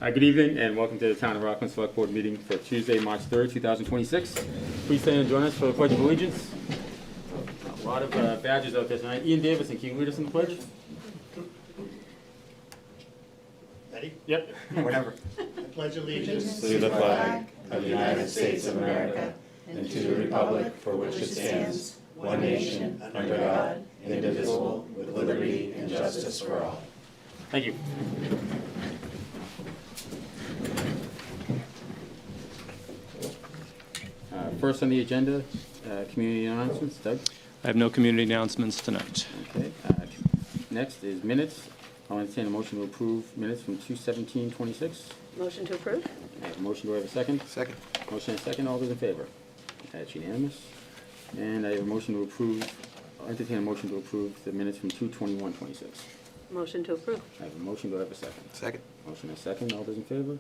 Good evening and welcome to the Town of Rockland Select Board meeting for Tuesday, March 3rd, 2026. Please stand and join us for the Pledge of Allegiance. A lot of badges out there tonight. Ian Davidson, can you lead us in the pledge? Ready? Yep, whatever. I pledge allegiance to the flag of the United States of America and to the republic for which it stands, one nation, under God, indivisible, with liberty and justice for all. Thank you. First on the agenda, community announcements. Doug? I have no community announcements tonight. Okay. Next is minutes. I'll entertain a motion to approve minutes from 2/17/26. Motion to approve? I have a motion. Do I have a second? Second. Motion and a second. All those in favor? That's unanimous. And I have a motion to approve. I'll entertain a motion to approve the minutes from 2/21/26. Motion to approve. I have a motion. Do I have a second? Second. Motion and a second. All those in favor?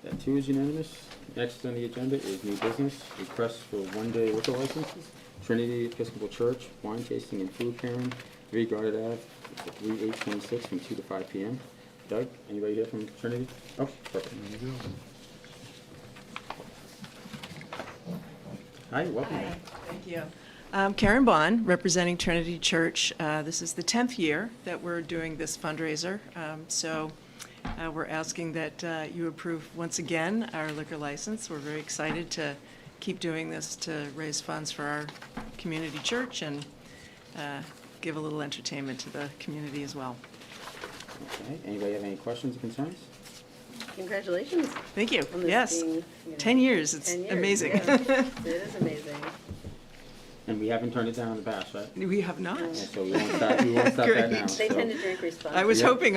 That too is unanimous. Next on the agenda is new business. Requests for one-day liquor licenses. Trinity Episcopal Church, wine tasting and food pairing, 3 Goddard Ave, for 3/8/26 from 2 to 5 p.m. Doug, anybody here from Trinity? Oh, perfect. Hi, welcome. Hi, thank you. Karen Bond, representing Trinity Church. This is the 10th year that we're doing this fundraiser. We're asking that you approve once again our liquor license. We're very excited to keep doing this to raise funds for our community church and give a little entertainment to the community as well. Okay, anybody have any questions or concerns? Congratulations. Thank you. on this Yes, being, 10 years. It's 10 years, amazing. yeah. It is amazing. And we haven't turned it down in the past, right? We have not. Yeah, so we won't stop that Great. now. They so. tend to drink responsibly. I was Yep. hoping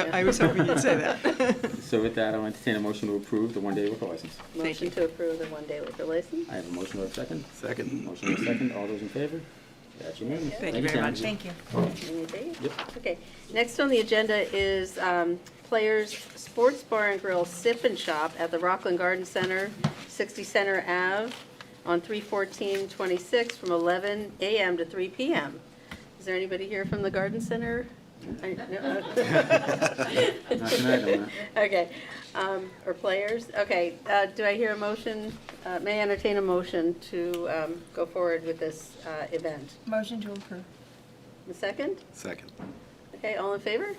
you'd say that. So with that, I'll entertain a motion to approve the one-day liquor license. Thank Motion you. to approve the one-day liquor license. I have a motion. Do I have a second? Second. Motion and a second. All those in favor? That's unanimous. Thank you very much. Thank you. Any date? Yep. Okay. Next on the agenda is Players Sports Bar and Grill Sip and Shop at the Rockland Garden Center, 60 Center Ave, on 3/14/26 from 11 a.m. to 3 p.m. Is there anybody here from the Garden Center? No? Not tonight, I'm not. Okay, or players, okay, do I hear a motion, may I entertain a motion to go forward with this event? Motion to approve. A second? Second. Okay, all in favor?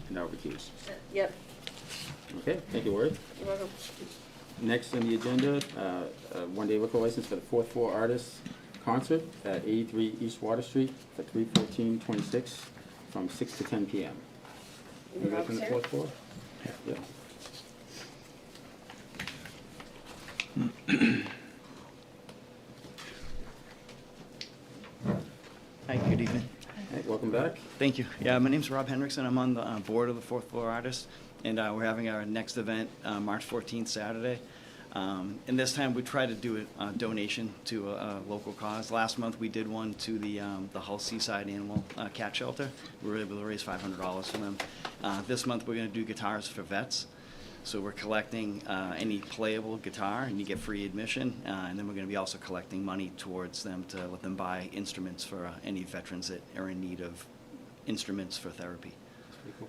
And I'll recuse. Yep, Okay, thank you, Ward. you're welcome. Next on the agenda, one-day liquor license for the 4th Floor Artists Concert at 83 East Water Street for 3/14/26 from 6 to 10 p.m. Anybody from the 4th floor? Yeah. Hi, good evening. Hey, welcome back. Thank you. Yeah, my name's Rob Hendrickson. I'm on the board of the 4th Floor Artists, and we're having our next event March 14th, Saturday. And this time we try to do a donation to a local cause. Last month we did one to the Hull Seaside Animal Cat Shelter. We were able to raise $500 for them. This month we're going to do guitars for vets. So we're collecting any playable guitar, and you get free admission. And then we're going to be also collecting money towards them to let them buy instruments for any veterans that are in need of instruments for therapy. That's pretty cool.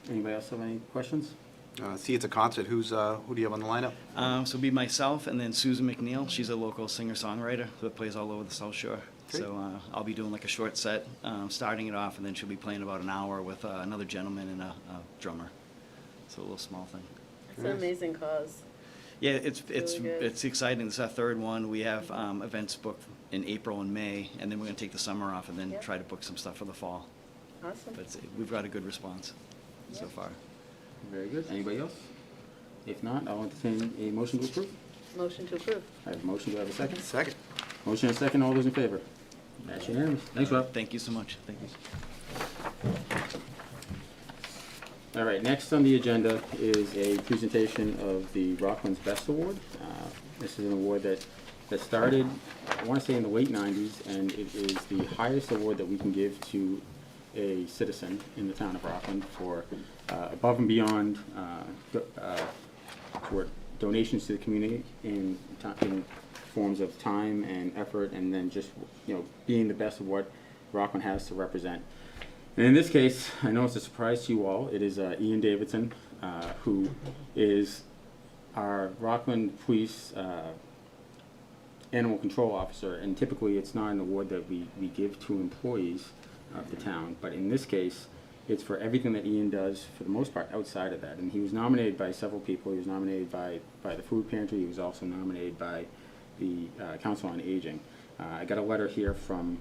Anybody else have any questions? See, it's a concert. Who do you have on the lineup? So it'll be myself and then Susan McNeil. She's a local singer-songwriter that plays all over the South Shore. Great. So I'll be doing like a short set, starting it off, and then she'll be playing about an hour with another gentleman and a drummer. So a little small thing. It's an amazing cause. Yeah, it's Really good. it's exciting. This is our third one. We have events booked in April and May, and then we're going to take the summer off and then Yep. try to book some stuff for the fall. Awesome. But we've got a good response so Yep. far. Very good. Anybody else? If not, I'll entertain a motion to approve. Motion to approve. I have a motion. Do I have a second? Second. Motion and a second. All those in favor? That's unanimous. Thanks, Rob. Thank you so much. Thank you. All right, next on the agenda is a presentation of the Rockland's Best Award. This is an award that started, I want to say, in the late 90s, and it is the highest award that we can give to a citizen in the town of Rockland for above and beyond for donations to the community in forms of time and effort, and then just, you know, being the best of what Rockland has to represent. And in this case, I know it's a surprise to you all. It is Ian Davidson who is our Rockland Police Animal Control Officer, and typically it's not an award that we give to employees of the town, but in this case, it's for everything that Ian does, for the most part, outside of that. And he was nominated by several people. He was nominated by the food pantry. He was also nominated by the Council on Aging. I got a letter here from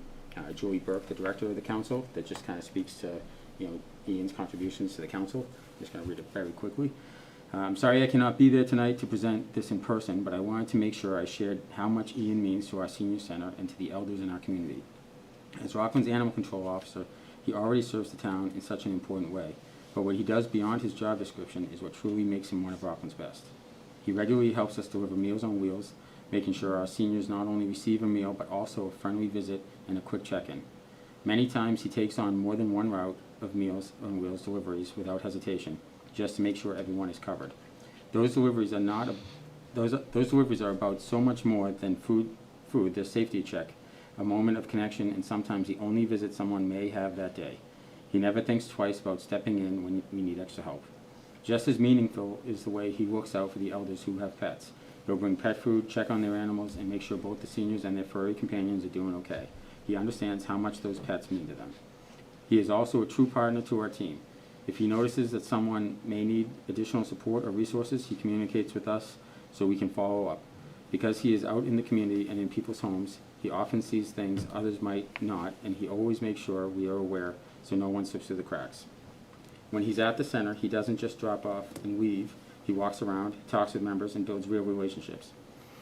Julie Burke, the director of the council, that just kind of speaks to, Ian's contributions to the council. I'm just going to read it very quickly. I'm sorry I cannot be there tonight to present this in person, but I wanted to make sure I shared how much Ian means to our senior center and to the elders in our community. As Rockland's animal control officer, he already serves the town in such an important way, but what he does beyond his job description is what truly makes him one of Rockland's best. He regularly helps us deliver Meals on Wheels, making sure our seniors not only receive a meal, but also a friendly visit and a quick check-in. Many times he takes on more than one route of Meals on Wheels deliveries without hesitation, just to make sure everyone is covered. Those deliveries are those deliveries are about so much more than food, their safety check, a moment of connection, and sometimes the only visit someone may have that day. He never thinks twice about stepping in when we need extra help. Just as meaningful is the way he looks out for the elders who have pets. He'll bring pet food, check on their animals, and make sure both the seniors and their furry companions are doing okay. He understands how much those pets mean to them. He is also a true partner to our team. If he notices that someone may need additional support or resources, he communicates with us so we can follow up. Because he is out in the community and in people's homes, he often sees things others might not, and he always makes sure we are aware so no one slips through the cracks. When he's at the center, he doesn't just drop off and leave. He walks around, talks with members, and builds real relationships.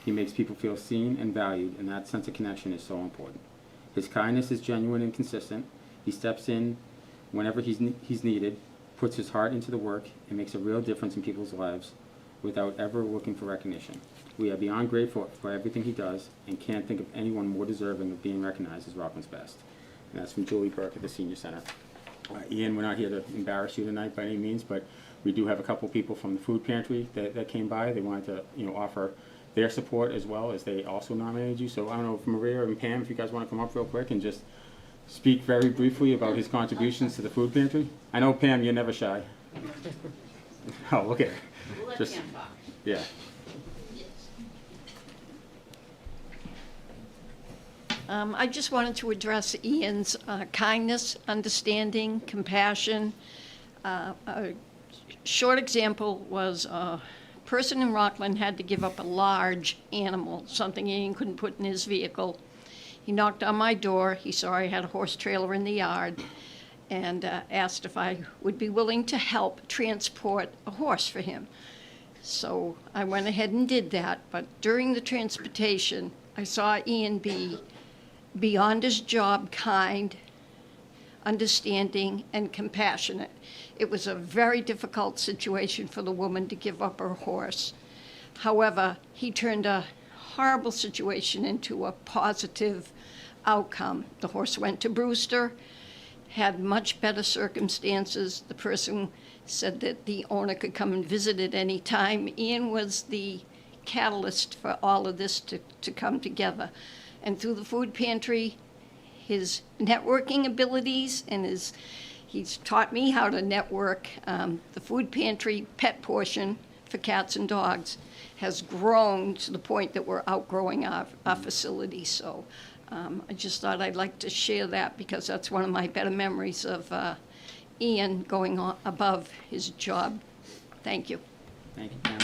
He makes people feel seen and valued, and that sense of connection is so important. His kindness is genuine and consistent. He steps in whenever he's needed, puts his heart into the work, and makes a real difference in people's lives without ever looking for recognition. We are beyond grateful for everything he does and can't think of anyone more deserving of being recognized as Rockland's best. And that's from Julie Burke at the Senior Center. Ian, we're not here to embarrass you tonight by any means, but we do have a couple people from the food pantry that came by. They wanted to offer their support as well, as they also nominated you. So I don't know if Maria and Pam, if you guys want to come up real quick and just speak very briefly about his contributions to the food pantry. I know, Pam, you're never shy. Oh, look at her. We'll let Just- Pam talk. Yeah. I just wanted to address Ian's kindness, understanding, compassion. A short example was a person in Rockland had to give up a large animal, something Ian couldn't put in his vehicle. He knocked on my door. He saw I had a horse trailer in the yard and asked if I would be willing to help transport a horse for him. So I went ahead and did that, but during the transportation, I saw Ian be beyond his job kind, understanding, and compassionate. It was a very difficult situation for the woman to give up her horse. However, he turned a horrible situation into a positive outcome. The horse went to Brewster, had much better circumstances. The person said that the owner could come and visit at any time. Ian was the catalyst for all of this to come together. And through the food pantry, his networking abilities and he's taught me how to network. The food pantry pet portion for cats and dogs has grown to the point that we're outgrowing our facility. So I just thought I'd like to share that because that's one of my better memories of Ian going on above his job. Thank you. Thank you, Pam.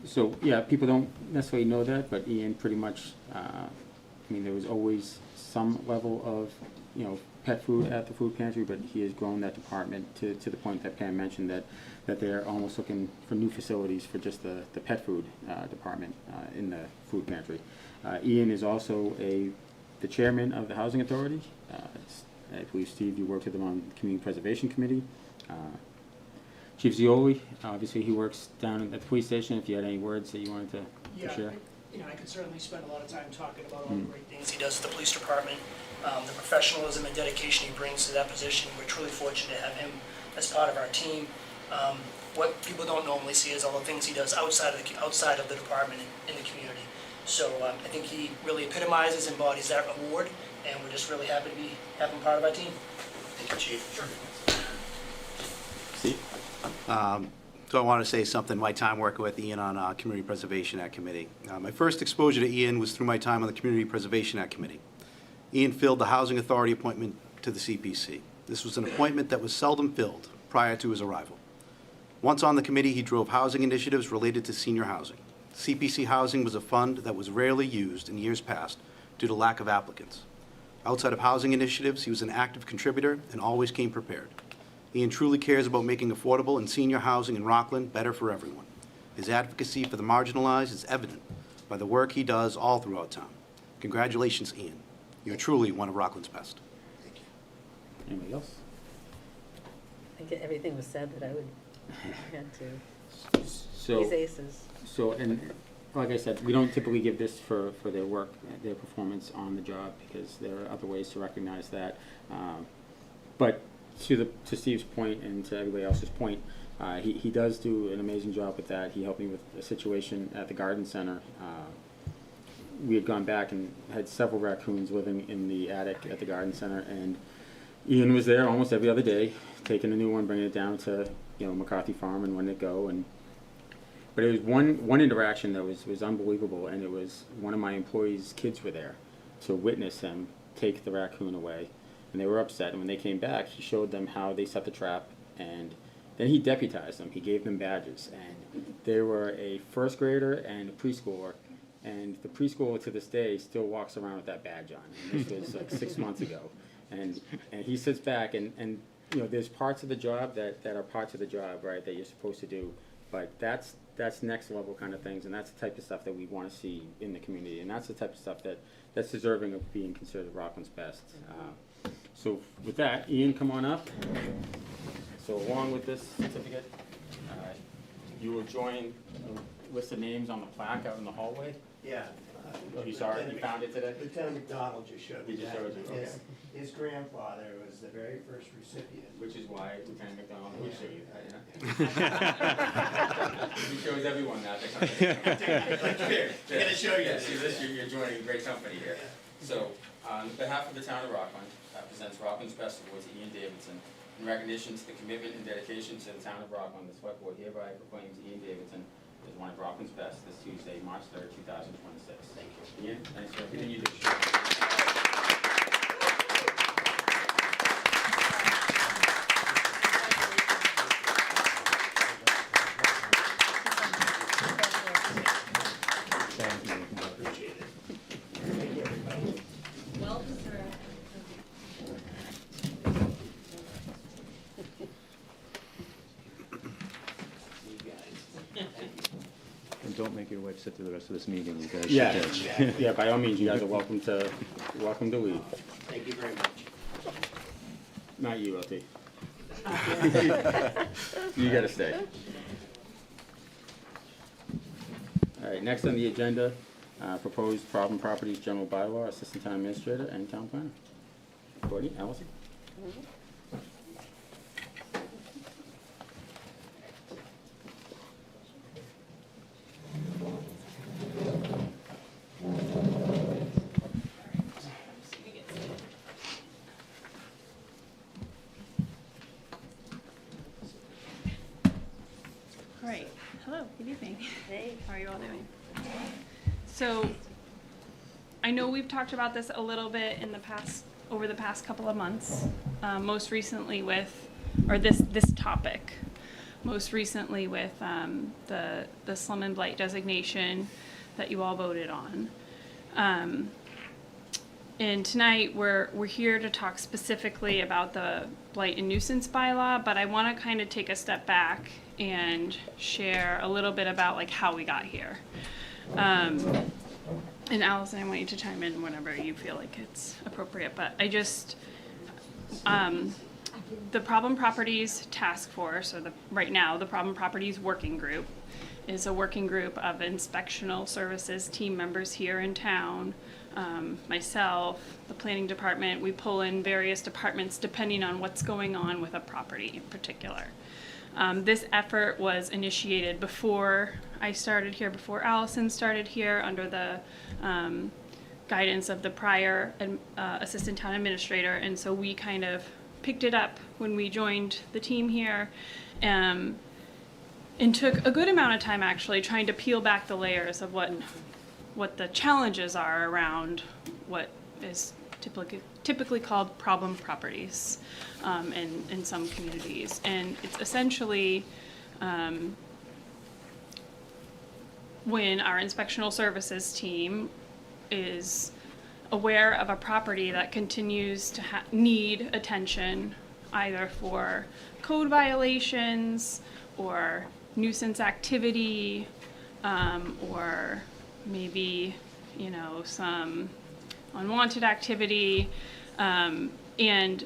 So, yeah, people don't necessarily know that, but Ian pretty much, there was always some level of, pet food at the food pantry, but he has grown that department to the point that Pam mentioned that they're almost looking for new facilities for just the pet food department in the food pantry. Ian is also the chairman of the Housing Authority. I believe, Steve, you worked with him on the Community Preservation Committee. Chief Zioli, obviously he works down at the police station. If you had any words that you wanted to share. I could certainly spend a lot of time talking about all the great things he does at the police department, the professionalism and dedication he brings to that position. We're truly fortunate to have him as part of our team. What people don't normally see is all the things he does outside of the department in the community. So I think he really epitomizes, embodies that award, and we're just really happy to have him part of our team. Thank you, Chief. Sure. Steve? So I want to say something, my time working with Ian on Community Preservation Act Committee. My first exposure to Ian was through my time on the Community Preservation Act Committee. Ian filled the Housing Authority appointment to the CPC. This was an appointment that was seldom filled prior to his arrival. Once on the committee, he drove housing initiatives related to senior housing. CPC housing was a fund that was rarely used in years past due to lack of applicants. Outside of housing initiatives, he was an active contributor and always came prepared. Ian truly cares about making affordable and senior housing in Rockland better for everyone. His advocacy for the marginalized is evident by the work he does all throughout town. Congratulations, Ian. You're truly one of Rockland's best. Anybody else? I think everything was said that I would had to. So, These aces. so, and like I said, we don't typically give this for their work, their performance on the job, because there are other ways to recognize that. But to Steve's point and to everybody else's point, he does do an amazing job with that. He helped me with a situation at the garden center. We had gone back and had several raccoons living in the attic at the garden center, and Ian was there almost every other day, taking a new one, bringing it down to McCarthy Farm and letting it go. But it was one interaction that was unbelievable, and it was one of my employees' kids were there to witness him take the raccoon away, and they were upset. And when they came back, he showed them how they set the trap, and then he deputized them. He gave them badges, and they were a first grader and a preschooler. And the preschooler to this day still walks around with that badge on. And this was like 6 months ago. And he sits back, and there's parts of the job that are parts of the job, right, that you're supposed to do. But that's next level kind of things, and that's the type of stuff that we want to see in the community. And that's the type of stuff that's deserving of being considered Rockland's best. So with that, Ian, come on up. So along with this certificate, you will join a list of names on the plaque out in the hallway. Yeah. Oh, you saw it? You found it today? Lieutenant McDonald just showed me He just that. showed you, okay. His grandfather was the very first recipient. Which is why Lieutenant McDonald would show you that, yeah? He shows everyone that comes in. Here, I'm gonna show you. Yeah, see this, you're joining a great company here. So, on behalf of the town of Rockland, presents Rockland's Best Award to Ian Davidson. In recognition to the commitment and dedication to the town of Rockland, the select board hereby proclaims Ian Davidson as one of Rockland's best this Tuesday, March 3rd, 2026. Thank you. Ian, thanks for everything you do. And don't make your wife sit through the rest of this meeting, you guys should Yeah, judge. yeah, by all means, you guys are welcome to leave. Thank you very much. Not you, LT. You gotta stay. All right, next on the agenda, proposed problem properties general bylaw, assistant town administrator and town planner. Courtney, Allison? All right. Hello. Good evening. Hey. How are you all doing? So, I know we've talked about this a little bit in the past, over the past couple of months. Most recently with, or this topic. Most recently with the slum and blight designation that you all voted on. And tonight we're here to talk specifically about the blight and nuisance bylaw, but I want to kind of take a step back and share a little bit about like how we got here. And Allison, I want you to chime in whenever you feel like it's appropriate, but I just, the Problem Properties Task Force, or right now, the Problem Properties Working Group, is a working group of inspectional services team members here in town. Myself, the planning department, we pull in various departments depending on what's going on with a property in particular. This effort was initiated before I started here, before Allison started here, under the guidance of the prior assistant town administrator, and so we kind of picked it up when we joined the team here And took a good amount of time actually trying to peel back the layers of what the challenges are around what is typically called problem properties in some communities. And it's essentially when our inspectional services team is aware of a property that continues to need attention, either for code violations or nuisance activity, or maybe, some unwanted activity. And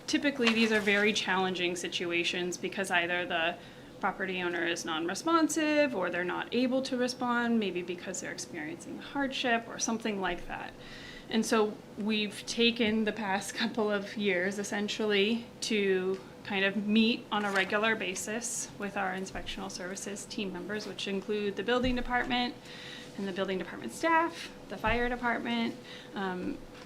typically these are very challenging situations because either the property owner is non-responsive or they're not able to respond, maybe because they're experiencing hardship or something like that. And so we've taken the past couple of years essentially to kind of meet on a regular basis with our inspectional services team members, which include the building department and the building department staff, the fire department,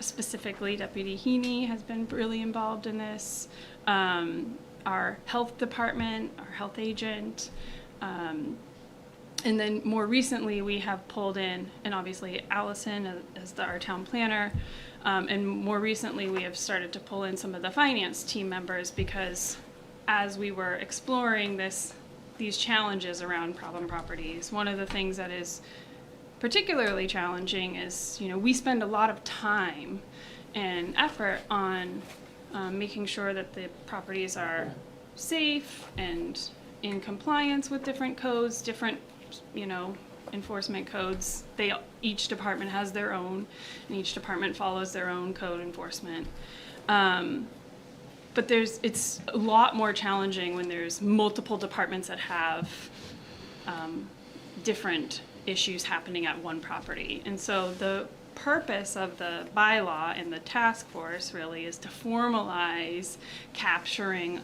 specifically Deputy Heaney has been really involved in this, our health department, our health agent, and then more recently we have pulled in, and obviously Allison as our town planner, and more recently we have started to pull in some of the finance team members because as we were exploring these challenges around problem properties, one of the things that is particularly challenging is, we spend a lot of time and effort on making sure that the properties are safe and in compliance with different codes, different, enforcement codes. Each department has their own, and each department follows their own code enforcement. But it's a lot more challenging when there's multiple departments that have different issues happening at one property. And so the purpose of the bylaw and the task force really is to formalize capturing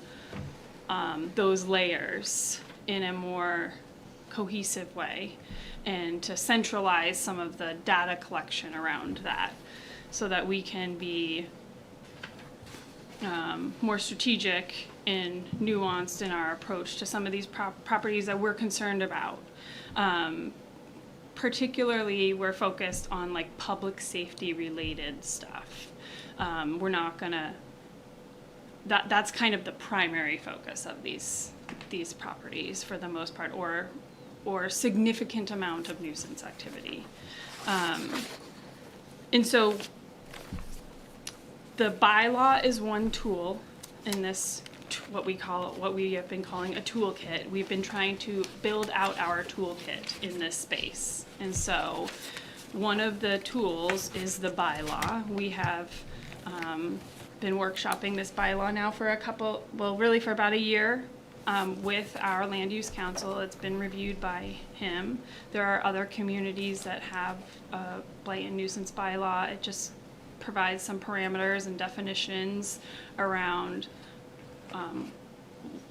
those layers in a more cohesive way and to centralize some of the data collection around that so that we can be more strategic and nuanced in our approach to some of these properties that we're concerned about. Particularly, we're focused on like public safety related stuff. We're not gonna, that's kind of the primary focus of these properties for the most part, or significant amount of nuisance activity. And so the bylaw is one tool in this, what we have been calling a toolkit. We've been trying to build out our toolkit in this space. And so one of the tools is the bylaw. We have been workshopping this bylaw now for for about a year with our land use council. It's been reviewed by him. There are other communities that have a blight and nuisance bylaw. It just provides some parameters and definitions around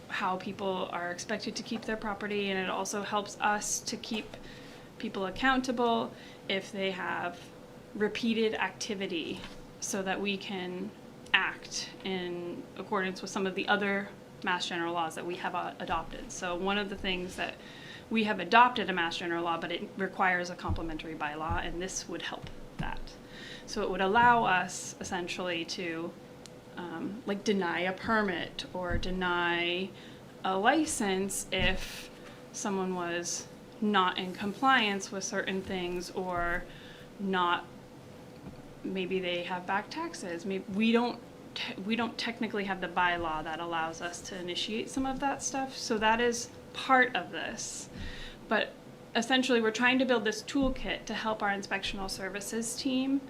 how people are expected to keep their property, and it also helps us to keep people accountable if they have repeated activity so that we can act in accordance with some of the other Mass General laws that we have adopted. So one of the things that we have adopted a Mass General law, but it requires a complementary bylaw, and this would help that. So it would allow us essentially to deny a permit or deny a license if someone was not in compliance with certain things, or maybe they have back taxes. Maybe we don't technically have the bylaw that allows us to initiate some of that stuff. So that is part of this. But essentially we're trying to build this toolkit to help our inspectional services team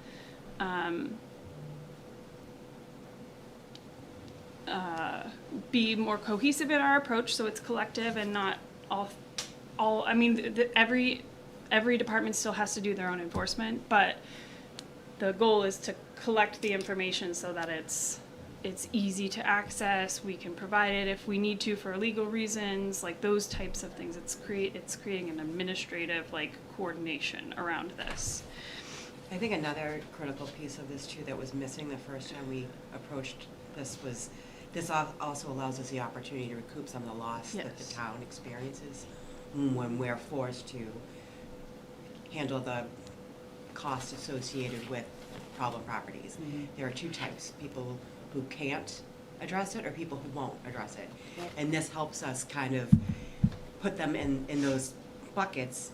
be more cohesive in our approach, so it's collective and not every department still has to do their own enforcement, but the goal is to collect the information so that it's easy to access. We can provide it if we need to for legal reasons, like those types of things. It's creating an administrative coordination around this. I think another critical piece of this too that was missing the first time we approached this was This also allows us the opportunity to recoup some of the loss that the Yes. town experiences when we're forced to handle the costs associated with problem properties. There are two types, people who can't address it or people who won't address it. And this helps us kind of put them in those buckets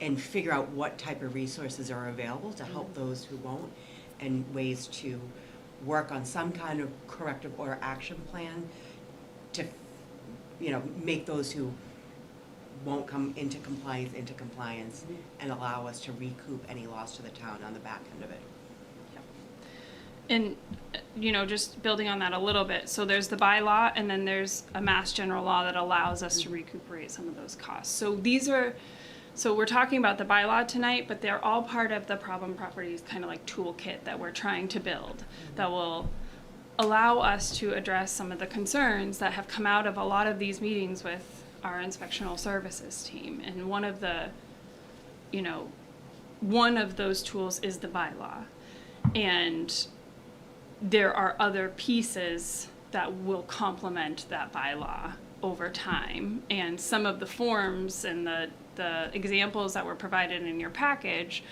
and figure out what type of resources are available to help those who won't, and ways to work on some kind of corrective or action plan to, make those who won't come into compliance and allow us to recoup any loss to the town on the back end of it. And, just building on that a little bit, so there's the bylaw, and then there's a mass general law that allows us to recuperate some of those costs. So we're talking about the bylaw tonight, but they're all part of the problem properties kind of like toolkit that we're trying to build that will allow us to address some of the concerns that have come out of a lot of these meetings with our inspectional services team. And one of those tools is the bylaw. And there are other pieces that will complement that bylaw over time. And some of the forms and the examples that were provided in your package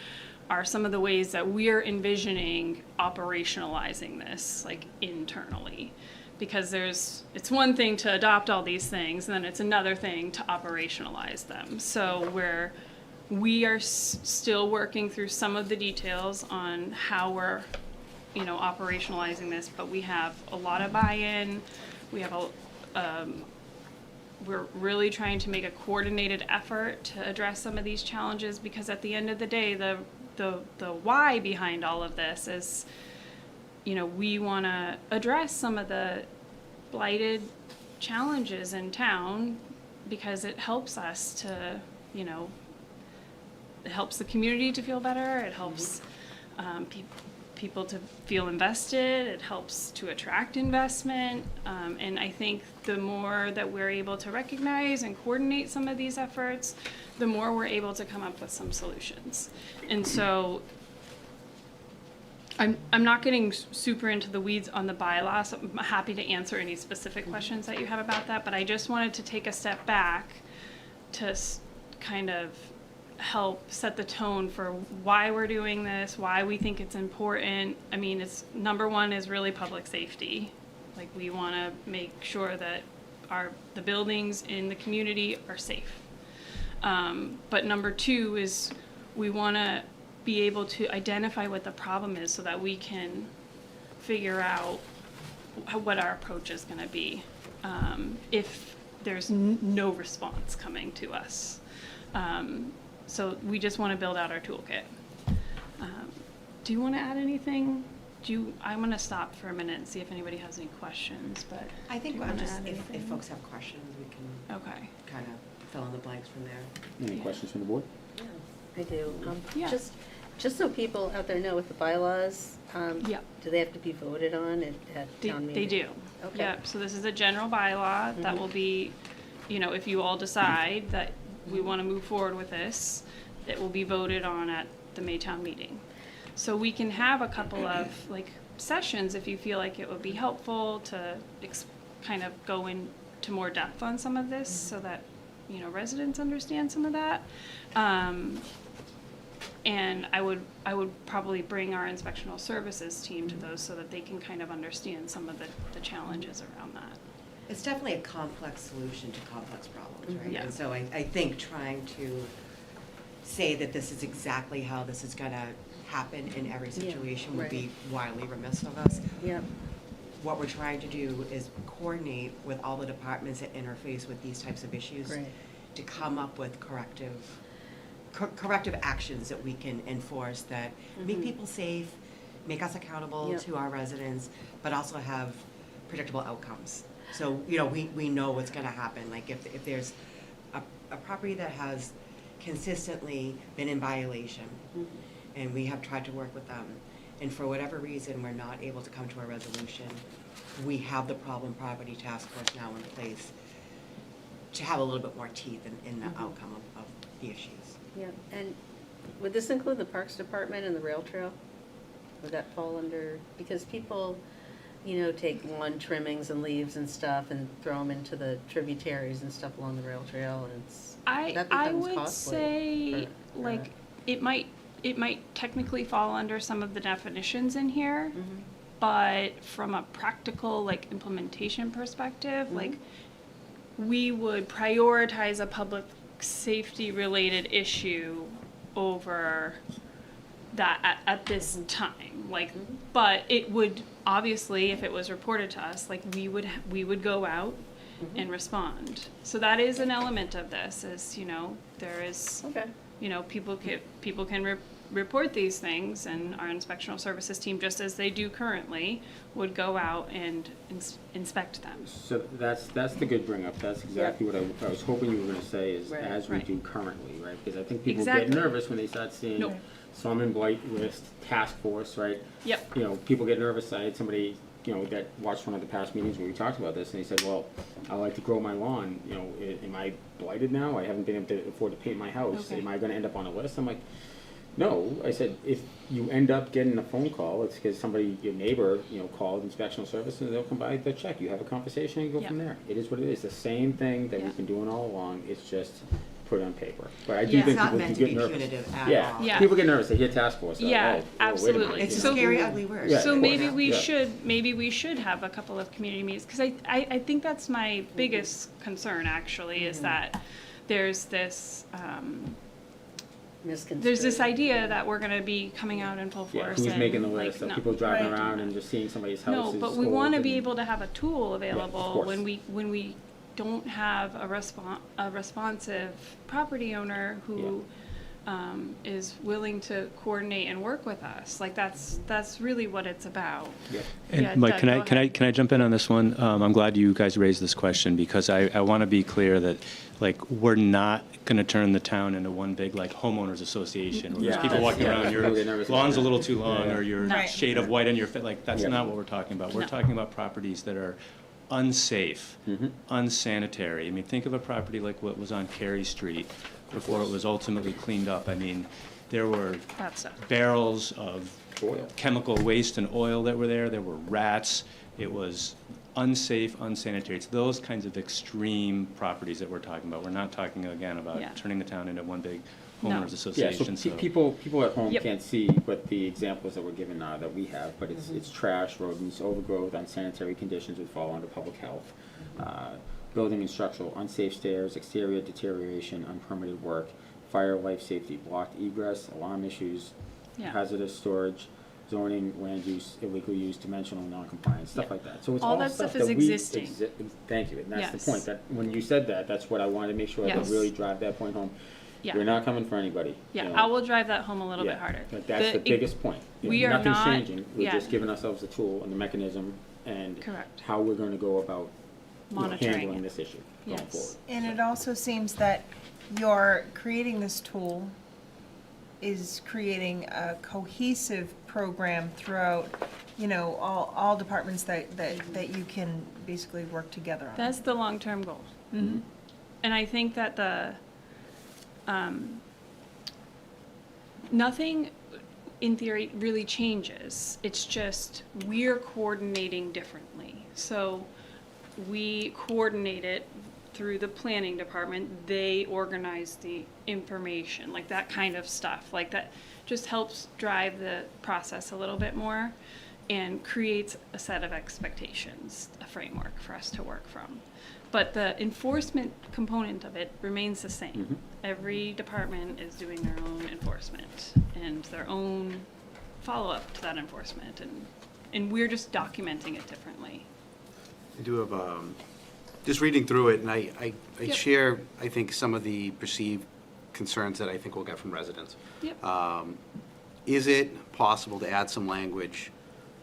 are some of the ways that we're envisioning operationalizing this, like internally. Because it's one thing to adopt all these things, and then it's another thing to operationalize them. So we are still working through some of the details on how we're operationalizing this, but we have a lot of buy-in. We have we're really trying to make a coordinated effort to address some of these challenges, because at the end of the day, the why behind all of this is, we want to address some of the blighted challenges in town, because it helps us to, it helps the community to feel better. It helps people to feel invested. It helps to attract investment. And I think the more that we're able to recognize and coordinate some of these efforts, the more we're able to come up with some solutions. And so I'm not getting super into the weeds on the bylaw, so I'm happy to answer any specific questions that you have about that, but I just wanted to take a step back to kind of help set the tone for why we're doing this, why we think it's important. I mean, it's number one is really public safety. Like, we want to make sure that the buildings in the community are safe. But number two is we want to be able to identify what the problem is so that we can figure out what our approach is going to be if there's no response coming to us. So we just want to build out our toolkit. Do you want to add anything? I'm going to stop for a minute and see if anybody has any questions. But I think do you wanna just add if anything? folks have questions, we can kind of fill in the blanks from there. Any questions from the board? Yeah, I do. Yeah. Just so people out there know with the bylaws, Yeah. do they have to be voted on at town meeting? They do. Okay. Yeah, so this is a general bylaw that will be, if you all decide that we want to move forward with this, it will be voted on at the Maytown meeting. So we can have a couple of sessions if you feel like it would be helpful to kind of go into more depth on some of this so that, residents understand some of that. And I would probably bring our inspectional services team to those so that they can kind of understand some of the challenges around that. It's definitely a complex solution to complex problems, right? Yeah. And so I think trying to say that this is exactly how this is going to happen in every situation would be wildly remiss of us. Yeah. What we're trying to do is coordinate with all the departments that interface with these types of issues to come up with corrective actions that we can enforce that make people safe, make us accountable to our residents, but also have predictable outcomes. So, we know what's going to happen. Like if there's a property that has consistently been in violation, and we have tried to work with them, and for whatever reason we're not able to come to a resolution, we have the problem property task force now in place to have a little bit more teeth in the outcome of the issues. Yeah, and would this include the Parks Department and the rail trail? Would that fall under, because people, take lawn trimmings and leaves and stuff and throw them into the tributaries and stuff along the rail trail, and that I becomes would costly say, for like, it might technically fall under some of the definitions in here, Mhm. but from a practical, like, implementation perspective, like, we would prioritize a public safety related issue over that at this time, like, but it would, obviously, if it was reported to us, like, we would go out and respond. So that is an element of this, is, there is, Okay. people can report these things, and our inspectional services team, just as they do currently, would go out and inspect them. So that's the good bring up. That's exactly what I was hoping you were gonna say, is Right. as we Right. do currently, right? Because I think people Exactly. get nervous when they start seeing Nope. Salmon Blight List Task Force, right? Yep. People get nervous. I had somebody, that watched one of the past meetings where we talked about this, and he said, well, I like to grow my lawn, am I blighted now? I haven't been able to afford to paint my house. Okay. Am I gonna end up on a list? I'm like, no. I said, if you end up getting a phone call, it's because somebody, your neighbor, called inspectional services, they'll come by, they'll check. You have a conversation and go from Yeah. there. It is what it is. The same thing that Yeah. we've been doing all along. It's just put on paper. But I do Yeah. think It's not people meant can to get be nervous. punitive at Yeah. all. Yeah. People get nervous. They hear task force. They're like, Yeah, oh, wait a absolutely. minute, It's a So- scary, ugly word. Yeah. So of maybe course. we Yeah. should have a couple of community meetings, because I think that's my biggest concern, actually, is that there's this idea that we're gonna be coming out in full Yeah, force. who's and, making the like, list? Of no. people driving Right. around and just seeing somebody's house No, is but we old wanna be and- able to have a tool available course. when we don't have a responsive property owner who is willing to coordinate and work with us. Like, that's really what it's about. Yeah. And Yeah, Mike, Doug, can go I ahead. can I jump in on this one? I'm glad you guys raised this question, because I want to be clear that, like, we're not going to turn the town into one big, like, homeowners association where there's Yeah. people walking Yeah. around, People your get nervous about lawn's a that. little too long, Yeah. or your No. shade of white on your, like, that's Yeah. not what we're talking about. We're No. talking about properties that are unsafe, unsanitary. I mean, think of a property like what was on Cary Street before it was ultimately cleaned up. I mean, there were That stuff. barrels of Oil. chemical waste and oil that were there. There were rats. It was unsafe, unsanitary. It's those kinds of extreme properties that we're talking about. We're not talking, again, about Yeah. turning the town into one big No. homeowners Yeah, association. so people at home Yep. can't see what the examples that we're given are that we have, but it's trash, rodents, overgrowth, unsanitary conditions would fall under public health. Building and structural, unsafe stairs, exterior deterioration, unpermitted work, fire, life safety, blocked egress, alarm issues, Yeah. hazardous storage, zoning, land use, illegal use, dimensional noncompliance, stuff Yeah. like that. So it's All all that stuff stuff is that we existing. Thank you, and that's Yes. the point, that when you said that, that's what I wanted to make sure that Yes. really drive that point home. Yeah. We're not coming for anybody. Yeah, you know. I will drive that home a little bit Yeah, harder. but that's the biggest point. You know, we are nothing's not- changing. We're yeah. just giving ourselves the tool and the mechanism and Correct. how we're going to go about Monitoring handling it. this issue going Yes. forward. And it also seems that you're creating this tool is creating a cohesive program throughout, all departments that you can basically work together on. That's the long-term goal. Mhm. And I think that nothing in theory really changes. It's just we're coordinating differently. So we coordinate it through the planning department. They organize the information, like that kind of stuff. Like that just helps drive the process a little bit more and creates a set of expectations, a framework for us to work from. But the enforcement component of it remains the same. Mhm. Every department is doing their own enforcement and their own follow-up to that enforcement, and we're just documenting it differently. I do have, just reading through it, and I Yep. share, I think, some of the perceived concerns that I think we'll get from residents. Yep. Is it possible to add some language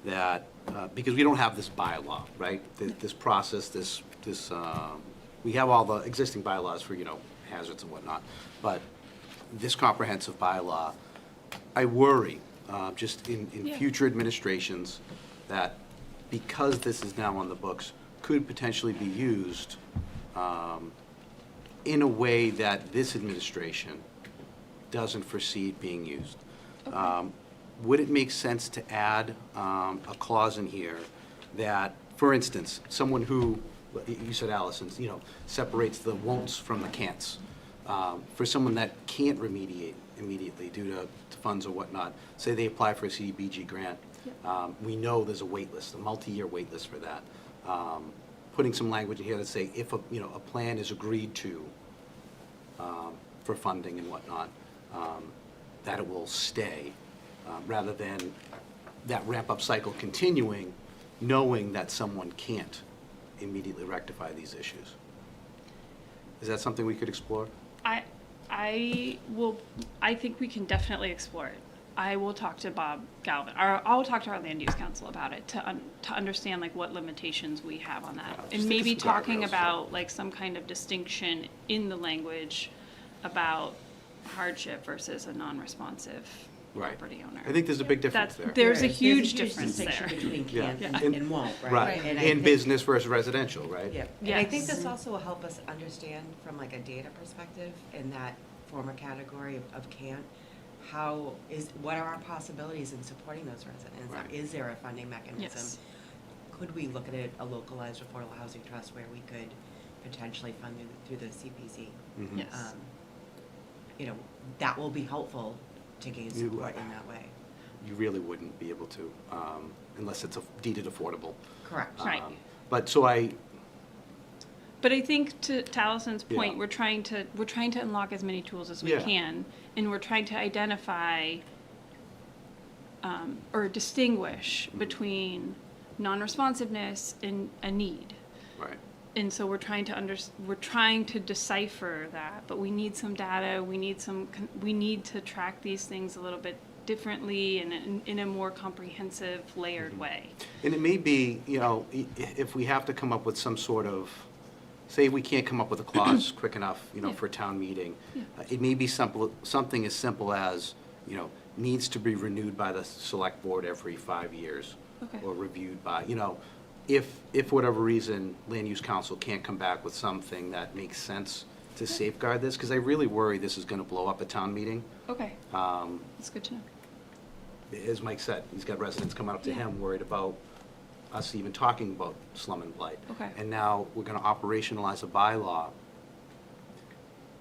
that, because we don't have this bylaw, right? This process, we have all the existing bylaws for, hazards and whatnot, but this comprehensive bylaw, I worry, just in Yeah. future administrations, that because this is now on the books, could potentially be used in a way that this administration doesn't foresee it being used. Would it make sense to add a clause in here that, for instance, someone who, you said Allison, separates the won'ts from the can'ts. For someone that can't remediate immediately due to funds or whatnot, say they apply for a CDBG grant, we know there's a wait list, a multi-year wait list for that. Putting some language in here that say if a plan is agreed to for funding and whatnot, that it will stay, rather than that ramp-up cycle continuing, knowing that someone can't immediately rectify these issues. Is that something we could explore? I think we can definitely explore it. I will talk to Bob Galvin, or I'll talk to our land use council about it to understand like what limitations we have on that. And maybe talking about like some kind of distinction in the language about hardship versus a non-responsive property owner. I think there's a big difference there. There's a huge difference difference there. between Yeah. can and won't, right? Right, And I and think- business versus residential, right? Yeah, and I think Yes. this also will help us understand from like a data perspective in that former category of can't, what are our possibilities in supporting those residents? Right. Is there a funding mechanism? Yes. Could we look at a localized affordable housing trust where we could potentially fund it through the CPC? Mhm. Yes. That will be helpful to gain support in that way. You really wouldn't be able to, unless it's deeded affordable. Correct. Right. But so But I think to Allison's point, Yeah. we're trying to unlock as many tools as we Yeah. can, and we're trying to identify or distinguish between non-responsiveness and a need. right. And so we're trying to decipher that, but we need some data. We need to track these things a little bit differently and in a more comprehensive, layered way. And it may be, if we have to come up with some sort of, say we can't come up with a clause quick enough, for a town meeting. It may be something as simple as, needs to be renewed by the select board every 5 years. Okay. Or reviewed by, if for whatever reason, land use council can't come back with something that makes sense to safeguard this, because I really worry this is gonna blow up at town meeting. Okay, that's good to know. As Mike said, he's got residents coming up to him worried about us even talking about slum and blight. Okay. And now we're gonna operationalize a bylaw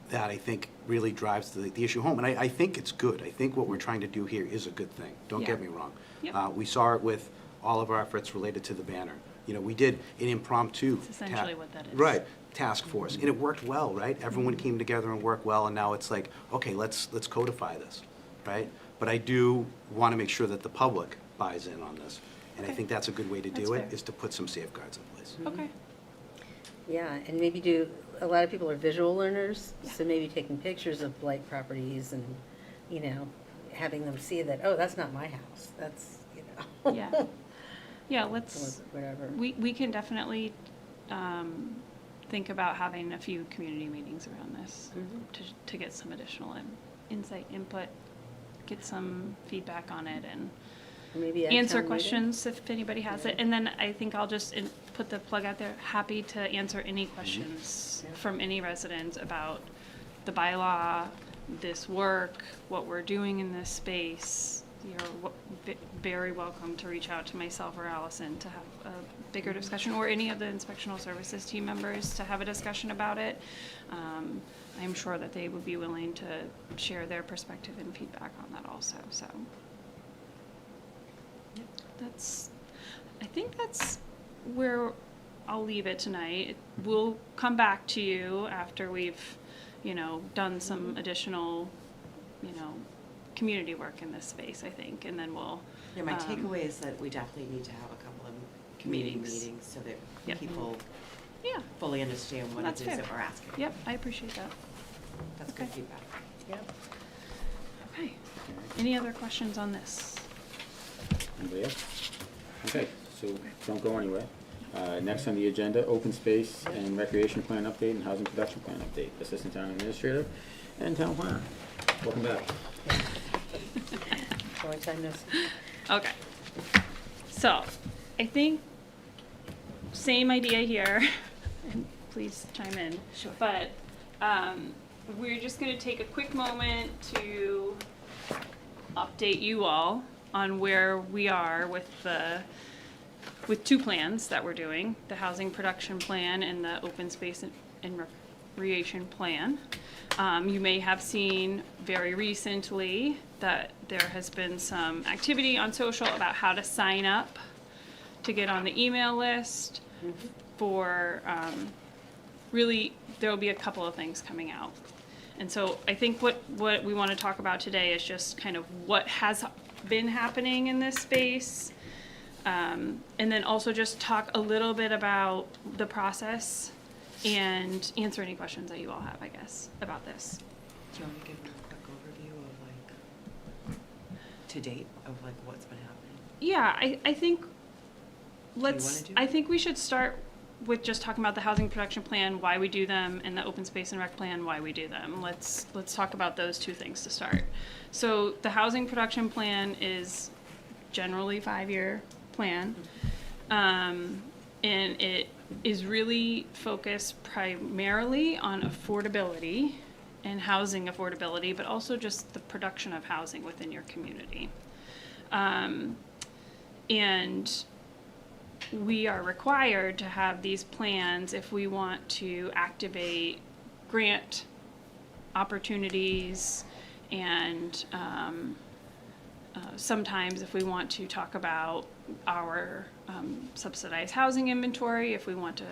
that I think really drives the issue home. And I think it's good. I think what we're trying to do here is a good thing. Don't Yeah. get me wrong. Yep. We saw it with all of our efforts related to the banner. We did an impromptu. That's essentially what that is. Right, task force. And it worked well, right? Everyone came together and worked well, and now it's like, okay, let's codify this, right? But I do want to make sure that the public buys in on this. And I Okay. think that's a good way to That's do it, fair. is to put some safeguards in place. Okay. Yeah, and maybe a lot of people are visual learners, so maybe taking pictures of blight properties and, having them see that, oh, that's not my house, that's, Yeah. Yeah, let's, or whatever. we can definitely think about having a few community meetings around this to get some additional insight, input, get some feedback on it, and Or maybe at answer town meeting. questions if anybody has it. And then I think I'll just put the plug out there, happy to answer any questions Yeah. from any residents about the bylaw, this work, what we're doing in this space. You're very welcome to reach out to myself or Allison to have a bigger discussion, or any of the inspectional services team members to have a discussion about it. I'm sure that they would be willing to share their perspective and feedback on that also, so. I think that's where I'll leave it tonight. We'll come back to you after we've, done some additional, community work in this space, I think, and then we'll. Yeah, my takeaway is that we definitely need to have a couple of community meetings so that Yep. people Yeah, fully understand what That's it is fair. that we're asking. yep, I appreciate that. That's Okay. good feedback. Yep. Okay, any other questions on this? Anybody else? Okay, so don't go anywhere. Next on the agenda, open space and recreation plan update and housing production plan update. Assistant Town Administrator and Town Planner. Welcome back. Long time no see. Okay, so, I think, same idea here, and please chime in. Sure. But, we're just gonna take a quick moment to update you all on where we are with the with two plans that we're doing, the housing production plan and the open space and recreation plan. You may have seen very recently that there has been some activity on social about how to sign up to get on the email list for, really, there'll be a couple of things coming out. And so I think what we want to talk about today is just kind of what has been happening in this space. And then also just talk a little bit about the process and answer any questions that you all have, I guess, about this. Do you want to give me a quick overview of like, to date, of like what's been happening? Yeah, I think wanna do I think we should start with just talking about the housing production plan, why we do them, and the open space and rec plan, why we do them. Let's talk about those two things to start. So the housing production plan is generally 5-year plan, and it is really focused primarily on affordability and housing affordability, but also just the production of housing within your community. And we are required to have these plans if we want to activate grant opportunities and sometimes if we want to talk about our subsidized housing inventory, if we want to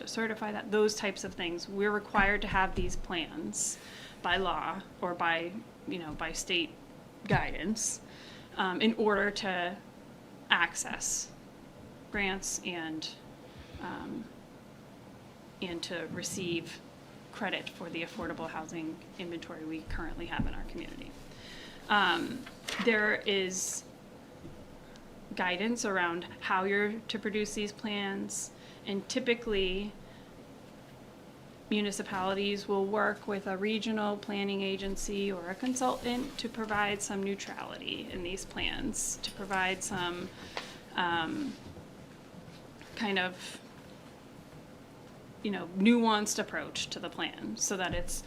certify that, those types of things, we're required to have these plans by law or by state guidance in order to access grants and to receive credit for the affordable housing inventory we currently have in our community. There is guidance around how you're to produce these plans, and typically municipalities will work with a regional planning agency or a consultant to provide some neutrality in these plans, to provide some kind of nuanced approach to the plan so that it's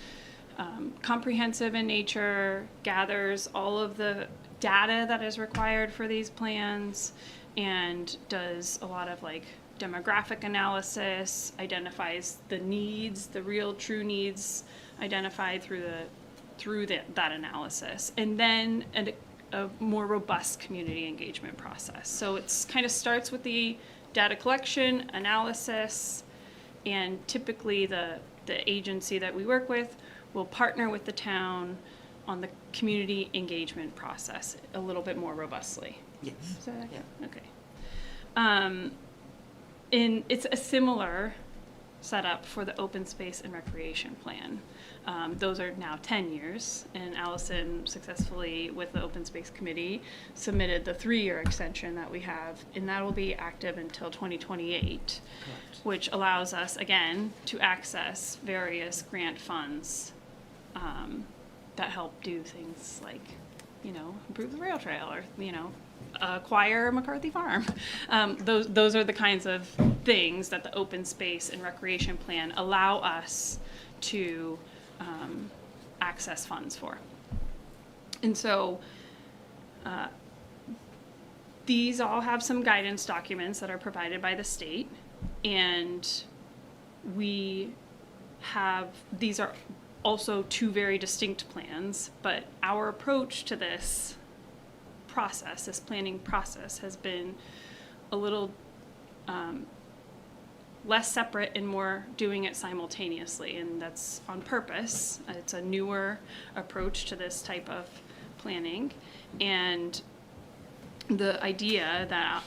comprehensive in nature, gathers all of the data that is required for these plans, and does a lot of like demographic analysis, identifies the needs, the real true needs identified through that analysis, and then a more robust community engagement process. So it's kind of starts with the data collection, analysis, and typically the agency that we work with will partner with the town on the community engagement process a little bit more robustly. Yes. Is that accurate? Yeah. Okay. And it's a similar setup for the open space and recreation plan. Those are now 10 years, and Allison successfully, with the Open Space Committee, submitted the 3-year extension that we have, and that will be active until 2028, Correct. which allows us, again, to access various grant funds that help do things like, improve the rail trail or, acquire McCarthy Farm. Those are the kinds of things that the open space and recreation plan allow us to access funds for. And so these all have some guidance documents that are provided by the state, and these are also two very distinct plans, but our approach to this planning process, has been a little less separate and more doing it simultaneously, and that's on purpose. It's a newer approach to this type of planning, and the idea that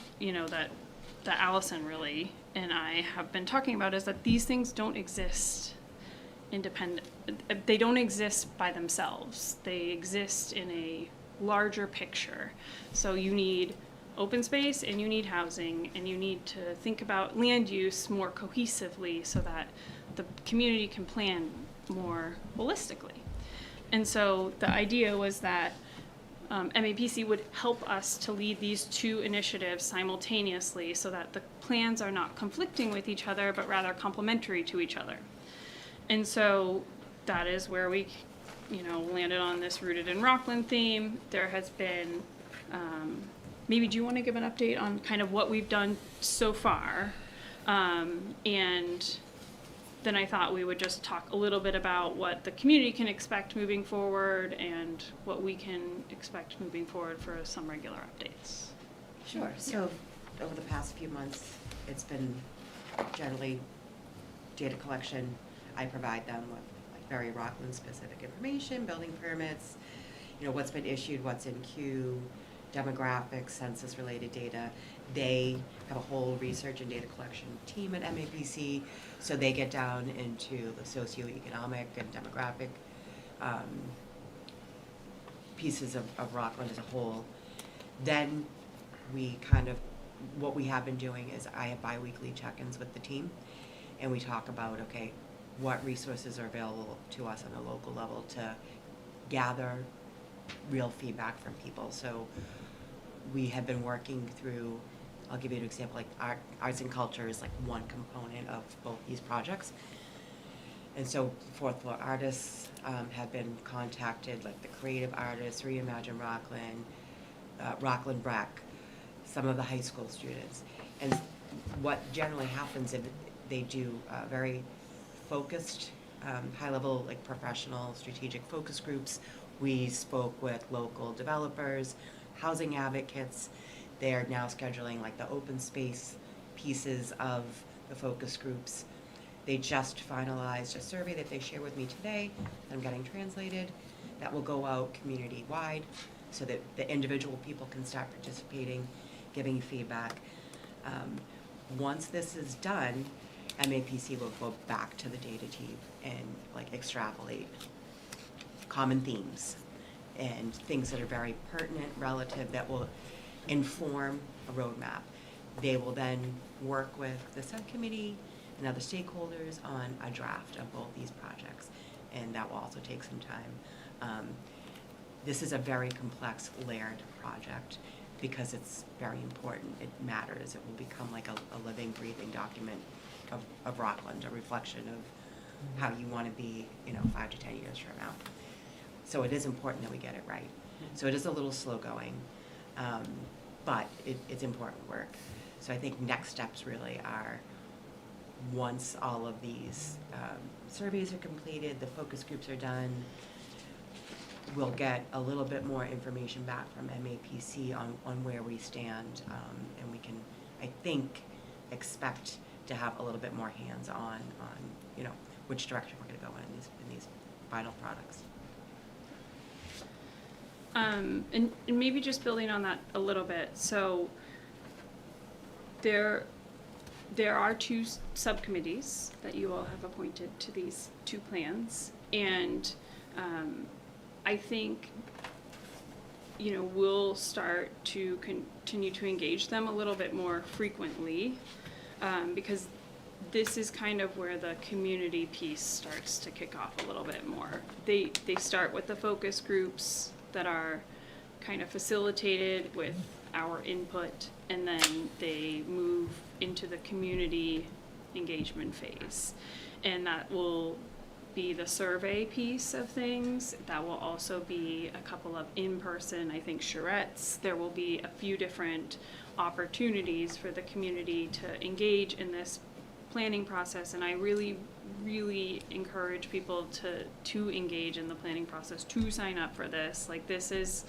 that Allison really and I have been talking about is that these things don't exist independent. They don't exist by themselves. They exist in a larger picture. So you need open space and you need housing, and you need to think about land use more cohesively so that the community can plan more holistically. And so the idea was that MAPC would help us to lead these two initiatives simultaneously so that the plans are not conflicting with each other, but rather complementary to each other. And so that is where we, landed on this Rooted in Rockland theme. There has been maybe do you want to give an update on kind of what we've done so far? And then I thought we would just talk a little bit about what the community can expect moving forward and what we can expect moving forward for some regular updates. Sure. So over the past few months, it's been generally data collection. I provide them with like very Rockland specific information, building permits, you know, what's been issued, what's in queue, demographics, census related data. They have a whole research and data collection team at MAPC, so they get down into the socioeconomic and demographic pieces of Rockland as a whole. Then we kind of, what we have been doing is I have bi-weekly check-ins with the team, and we talk about, okay, what resources are available to us on a local level to gather real feedback from people. So we have been working through, I'll give you an example, like arts and culture is like one component of both these projects. And so fourth floor artists have been contacted, like the creative artists, Reimagine Rockland, Rockland Rec, some of the high school students. And what generally happens if they do very focused, high-level, like professional, strategic focus groups. We spoke with local developers, housing advocates. They are now scheduling like the open space pieces of the focus groups. They just finalized a survey that they shared with me today that I'm getting translated that will go out community-wide so that the individual people can start participating, giving feedback. Once this is done, MAPC will go back to the data team and like extrapolate common themes and things that are very pertinent, relative, that will inform a roadmap. They will then work with the subcommittee and other stakeholders on a draft of both these projects, and that will also take some time. This is a very complex, layered project because it's very important. It matters. It will become like a living, breathing document of Rockland, a reflection of how you want to be, 5 to 10 years from now. So it is important that we get it right. So it is a little slow going, but it's important work. So I think next steps really are, once all of these surveys are completed, the focus groups are done, we'll get a little bit more information back from MAPC on where we stand, and we can, I think, expect to have a little bit more hands-on on which direction we're going to go in these final products. And maybe just building on that a little bit. So there are 2 subcommittees that you all have appointed to these 2 plans, and I think we'll start to continue to engage them a little bit more frequently, because this is kind of where the community piece starts to kick off a little bit more. They start with the focus groups that are kind of facilitated with our input, and then they move into the community engagement phase. And that will be the survey piece of things. That will also be a couple of in-person, I think, charrettes. There will be a few different opportunities for the community to engage in this planning process, and I really, really encourage people to engage in the planning process, to sign up for this. Like, this is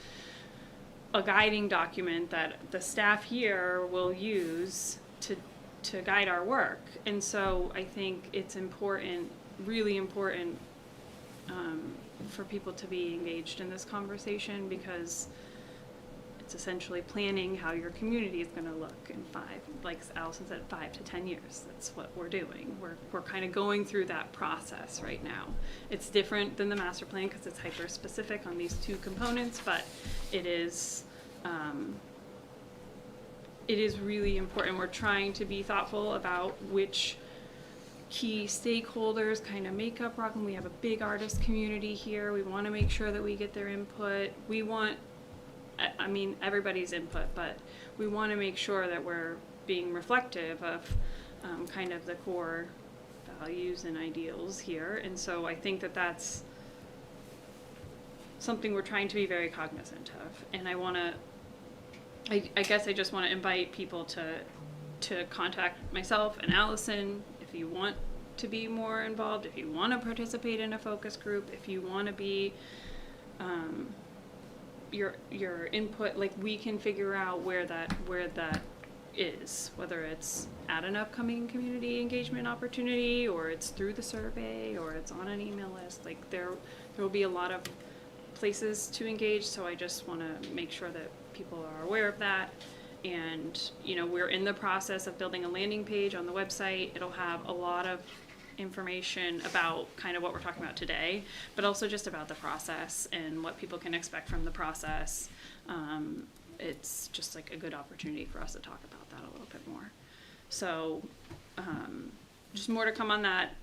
a guiding document that the staff here will use to guide our work. And so I think it's important, really important, for people to be engaged in this conversation, because it's essentially planning how your community is going to look in 5, like Allison said, 5 to 10 years. That's what we're doing. We're kind of going through that process right now. It's different than the master plan because it's hyper specific on these 2 components, but it is really important. We're trying to be thoughtful about which key stakeholders kind of make up Rockland. We have a big artist community here. We want to make sure that we get their input. We want, everybody's input, but we want to make sure that we're being reflective of kind of the core values and ideals here. And so I think that that's something we're trying to be very cognizant of. And I I guess I just want to invite people to contact myself and Allison if you want to be more involved, if you want to participate in a focus group, if you want to be your input. Like, we can figure out where that is, whether it's at an upcoming community engagement opportunity, or it's through the survey, or it's on an email list. Like, there will be a lot of places to engage, so I just want to make sure that people are aware of that. And, you know, we're in the process of building a landing page on the website. It'll have a lot of information about kind of what we're talking about today, but also just about the process and what people can expect from the process. It's just like a good opportunity for us to talk about that a little bit more. So just more to come on that.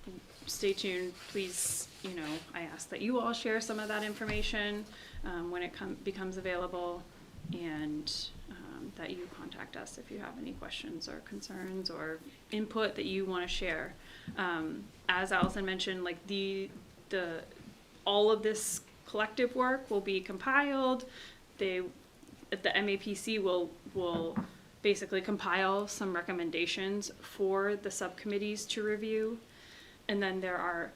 Stay tuned, please. You know, I ask that you all share some of that information when it becomes available, and that you contact us if you have any questions or concerns or input that you want to share. As Allison mentioned, like all of this collective work will be compiled. The MAPC will basically compile some recommendations for the subcommittees to review, and then there are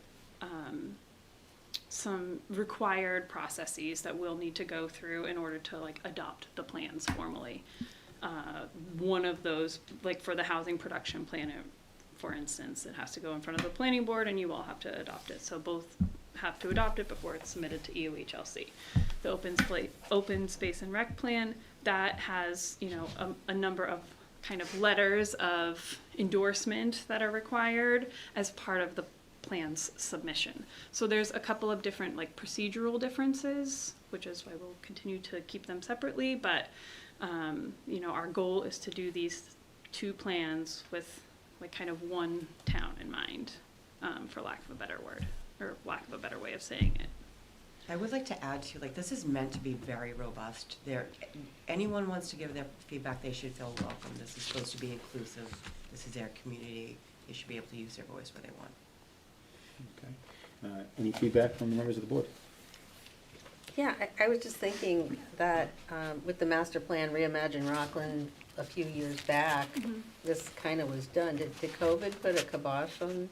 some required processes that we'll need to go through in order to like adopt the plans formally. One of those, like for the housing production plan, for instance, it has to go in front of the planning board and you all have to adopt it. So both have to adopt it before it's submitted to EOHLC. The open space and rec plan, that has, you know, a number of kind of letters of endorsement that are required as part of the plan's submission. So there's a couple of different like procedural differences, which is why we'll continue to keep them separately, but you know, our goal is to do these two plans with like kind of one town in mind, for lack of a better word, or lack of a better way of saying it. I would like to add to, like, this is meant to be very robust. Anyone wants to give their feedback, they should feel welcome. This is supposed to be inclusive. This is their community. They should be able to use their voice where they want. Okay. Any feedback from the members of the board? Yeah, I was just thinking that with the master plan Reimagine Rockland a few years back, this kind of was done. Did COVID put a kibosh on?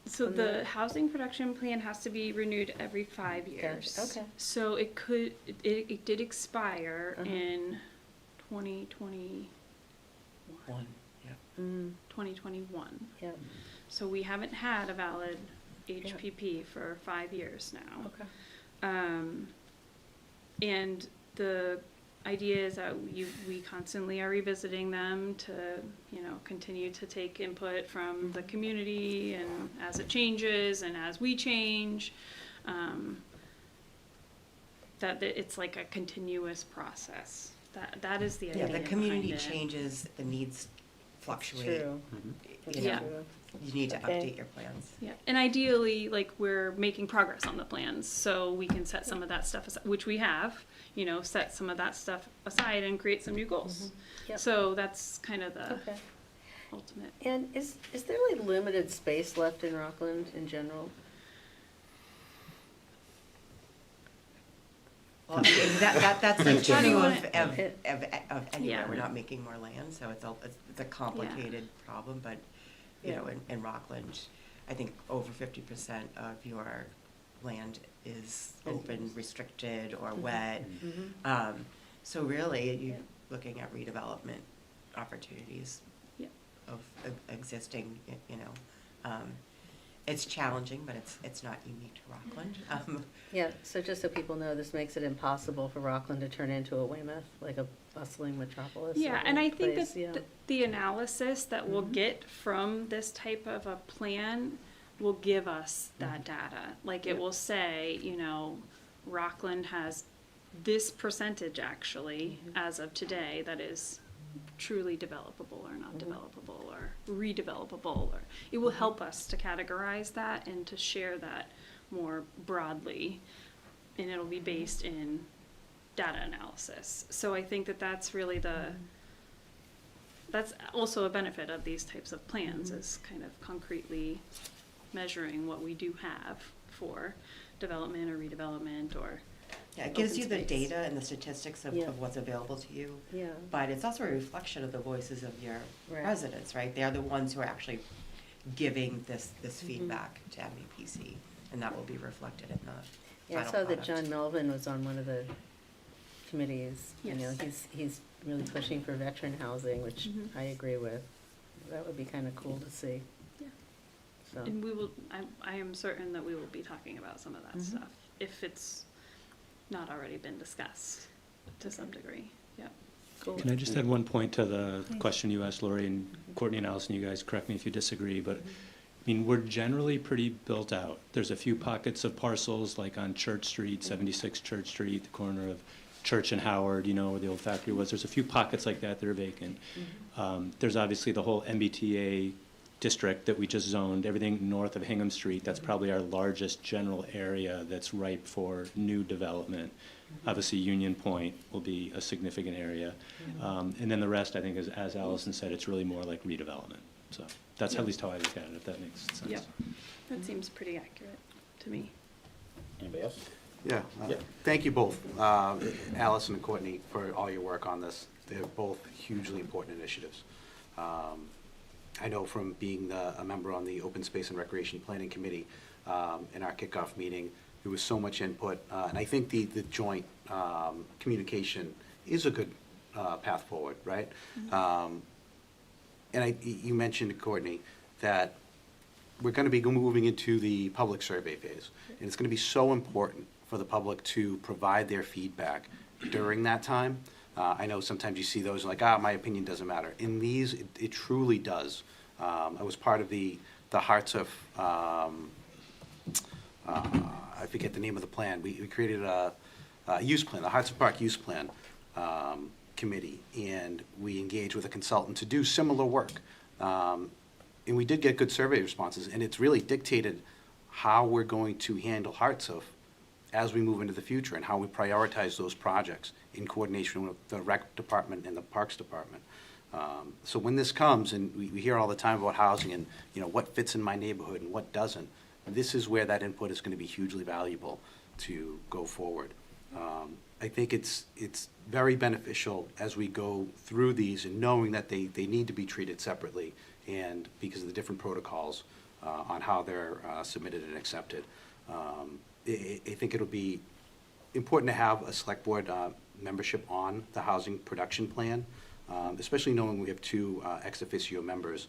So the housing production plan has to be renewed every 5 years. Okay. So it did expire in 2021. 2021. Yep. So we haven't had a valid HPP for 5 years now. Okay. And the idea is that we constantly are revisiting them to, you know, continue to take input from the community, and as it changes and as we change, that it's like a continuous process. That is the idea. Yeah, the community behind it. changes, the needs fluctuate. It's true. You Yeah. know, you need to Okay. update your plans. Yeah, and ideally, like, we're making progress on the plans, so we can set some of that stuff aside, which we have, you know, set some of that stuff aside and create some new goals. Yep. So that's kind of the Okay. ultimate. And is there like limited space left in Rockland in general? Well, I mean, that's like How do you true want of it? anywhere. Yeah. We're not making more land, so it's a complicated problem, but, you Yeah. know, in Rockland, I think over 50% of your land is open, restricted, or wet. So really, you're looking at redevelopment opportunities Yeah. of existing, you know. It's challenging, but it's not unique to Rockland. Yeah, so just so people know, this makes it impossible for Rockland to turn into a Weymouth, like a bustling metropolis. Yeah, or and I think place, that yeah. the analysis that we'll get from this type of a plan will give us that data. Like, it will say, you know, Rockland has this percentage actually, as of today, that is truly developable or not developable or redevelopable, or it will help us to categorize that and to share that more broadly, and it'll be based in data analysis. So I think that that's really that's also a benefit of these types of plans, is kind of concretely measuring what we do have for development or redevelopment or Yeah, it gives open you the space. data and the statistics Yeah. of what's available to you. Yeah. But it's also a reflection of the voices of your Right. residents, right? They're the ones who are actually giving this Mm-hmm. feedback to MEPC, and that will be reflected in the Yeah, I final saw that product. John Melvin was on one of the committees. You know, Yes. he's really pushing for veteran housing, which Mhm. I agree with. That would be kind of cool to see. Yeah. So, And we will, I am certain that we will be talking about some of that Mhm. stuff, if it's not already been discussed to some degree, yeah. cool. Can I just add one point to the question you asked, Lori, and Courtney and Allison, you guys correct me if you disagree, but, I mean, we're generally pretty built out. There's a few pockets of parcels, like on Church Street, 76 Church Street, the corner of Church and Howard, you know, where the old factory was. There's a few pockets like that that are vacant. There's obviously the whole MBTA district that we just zoned, everything north of Hingham Street. That's probably our largest general area that's ripe for new development. Obviously, Union Point will be a significant area. And then the rest, I think, is, as Allison said, it's really more like redevelopment. So that's at least how I look at it, if that makes sense. Yep, that seems pretty accurate to me. Anybody else? Yeah, Yeah. thank you both, Allison and Courtney, for all your work on this. They're both hugely important initiatives. I know from being a member on the Open Space and Recreation Planning Committee, in our kickoff meeting, there was so much input, and I think the joint communication is a good path forward, right? And you mentioned, Courtney, that we're going to be moving into the public survey phase, and it's going to be so important for the public to provide their feedback during that time. I know sometimes you see those like, my opinion doesn't matter. In these, it truly does. I was part of the Hearts of, I forget the name of the plan. We created a use plan, the Hearts of Park use plan committee, and we engaged with a consultant to do similar work. And we did get good survey responses, and it's really dictated how we're going to handle Hearts of as we move into the future and how we prioritize those projects in coordination with the rec department and the parks department. So when this comes, and we hear all the time about housing and, you know, what fits in my neighborhood and what doesn't, this is where that input is going to be hugely valuable to go forward. I think it's very beneficial as we go through these and knowing that they need to be treated separately, and because of the different protocols on how they're submitted and accepted. I think it'll be important to have a select board membership on the housing production plan, especially knowing we have two ex officio members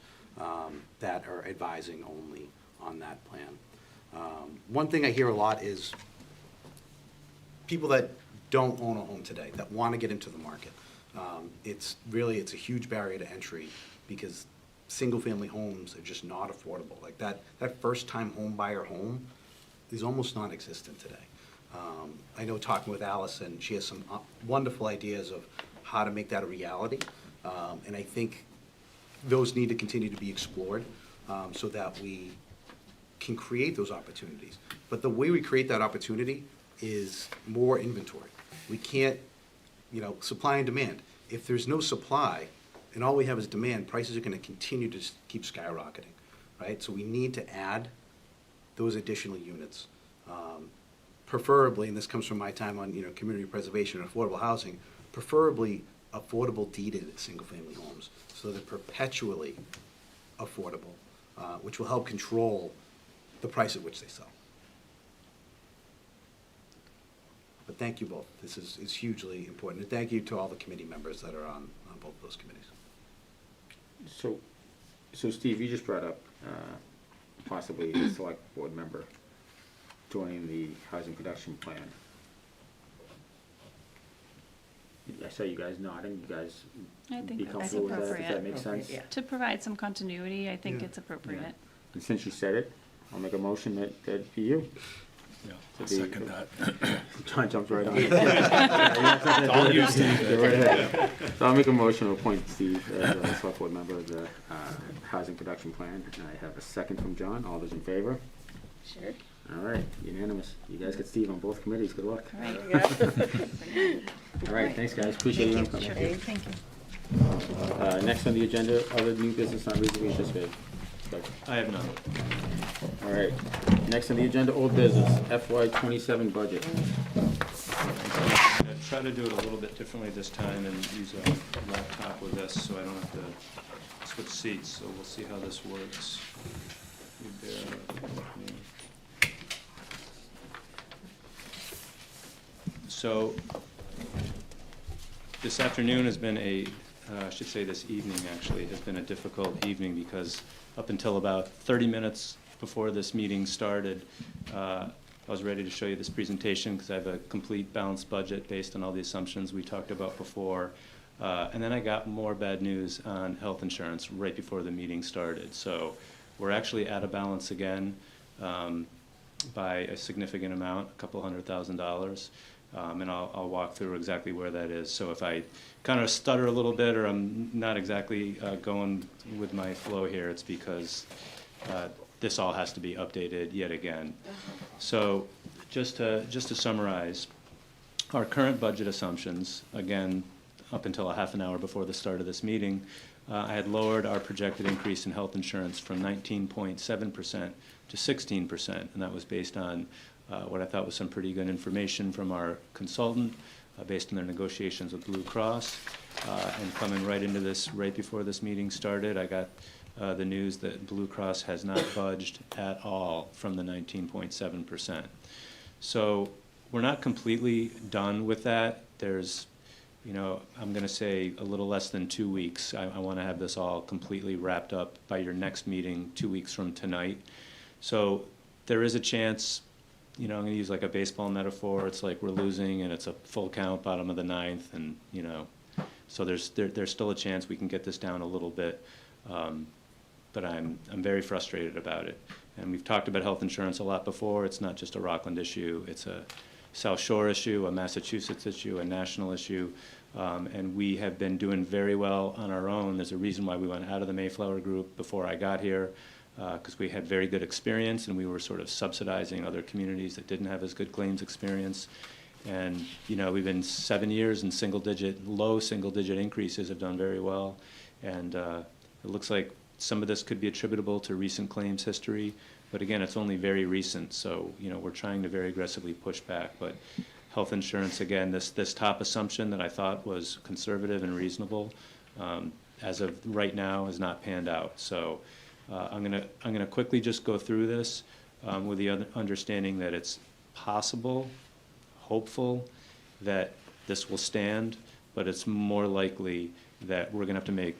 that are advising only on that plan. One thing I hear a lot is people that don't own a home today, that want to get into the market. It's a huge barrier to entry because single-family homes are just not affordable. Like that first-time home buyer home is almost non-existent today. I know talking with Allison, she has some wonderful ideas of how to make that a reality. And I think those need to continue to be explored so that we can create those opportunities. But the way we create that opportunity is more inventory. We can't, supply and demand. If there's no supply and all we have is demand, prices are going to continue to keep skyrocketing, right? So we need to add those additional units. Preferably, and this comes from my time on, community preservation and affordable housing, preferably affordable deeded single-family homes, so they're perpetually affordable, which will help control the price at which they sell. But thank you both. This is hugely important. And thank you to all the committee members that are on both of those committees. So Steve, you just brought up possibly a select board member joining the housing production plan. I saw you guys nodding. You guys I think be that's comfortable with that? Does that appropriate. make sense? Yeah. To provide some continuity, I think Yeah. it's appropriate. And since you said it, I'll make a motion that be you. Yeah, To I'll be- second that. John jumped right on it. All you, Steve. Go right ahead. So I'll make a motion to appoint Steve as a select board member of the housing production plan. And I have a second from John. All those in favor? Sure. All right, unanimous. You guys get Steve on both committees. Good luck. All right. All right, thanks, guys. Appreciate you coming. Thank you. Next on the agenda, other new business not reasonably anticipated. Go. I have none. All right, next on the agenda, old business, FY '27 budget. I'm going to try to do it a little bit differently this time and use a laptop with this so I don't have to switch seats. So we'll see how this works. You bear with me. So this afternoon has been I should say this evening actually, has been a difficult evening because up until about 30 minutes before this meeting started, I was ready to show you this presentation because I have a complete balanced budget based on all the assumptions we talked about before. And then I got more bad news on health insurance right before the meeting started. So we're actually out of balance again by a significant amount, a couple $100,000. And I'll walk through exactly where that is. So if I kind of stutter a little bit or I'm not exactly going with my flow here, it's because this all has to be updated yet again. So just to summarize, our current budget assumptions, again, up until a half an hour before the start of this meeting, I had lowered our projected increase in health insurance from 19.7% to 16%, and that was based on what I thought was some pretty good information from our consultant based on their negotiations with Blue Cross. And coming right into this, right before this meeting started, I got the news that Blue Cross has not budged at all from the 19.7%. So we're not completely done with that. There's, I'm going to say a little less than 2 weeks. I want to have this all completely wrapped up by your next meeting 2 weeks from tonight. So there is a chance, I'm going to use like a baseball metaphor. It's like we're losing and it's a full count, bottom of the ninth, and so there's still a chance we can get this down a little bit. But I'm very frustrated about it. And we've talked about health insurance a lot before. It's not just a Rockland issue. It's a South Shore issue, a Massachusetts issue, a national issue. And we have been doing very well on our own. There's a reason why we went out of the Mayflower group before I got here, because we had very good experience and we were sort of subsidizing other communities that didn't have as good claims experience. And we've been 7 years in low single-digit increases, have done very well. And it looks like some of this could be attributable to recent claims history, but again, it's only very recent, so we're trying to very aggressively push back. But health insurance, again, this top assumption that I thought was conservative and reasonable, as of right now, has not panned out. So I'm gonna quickly just go through this with the understanding that it's possible, hopeful, that this will stand, but it's more likely that we're gonna have to make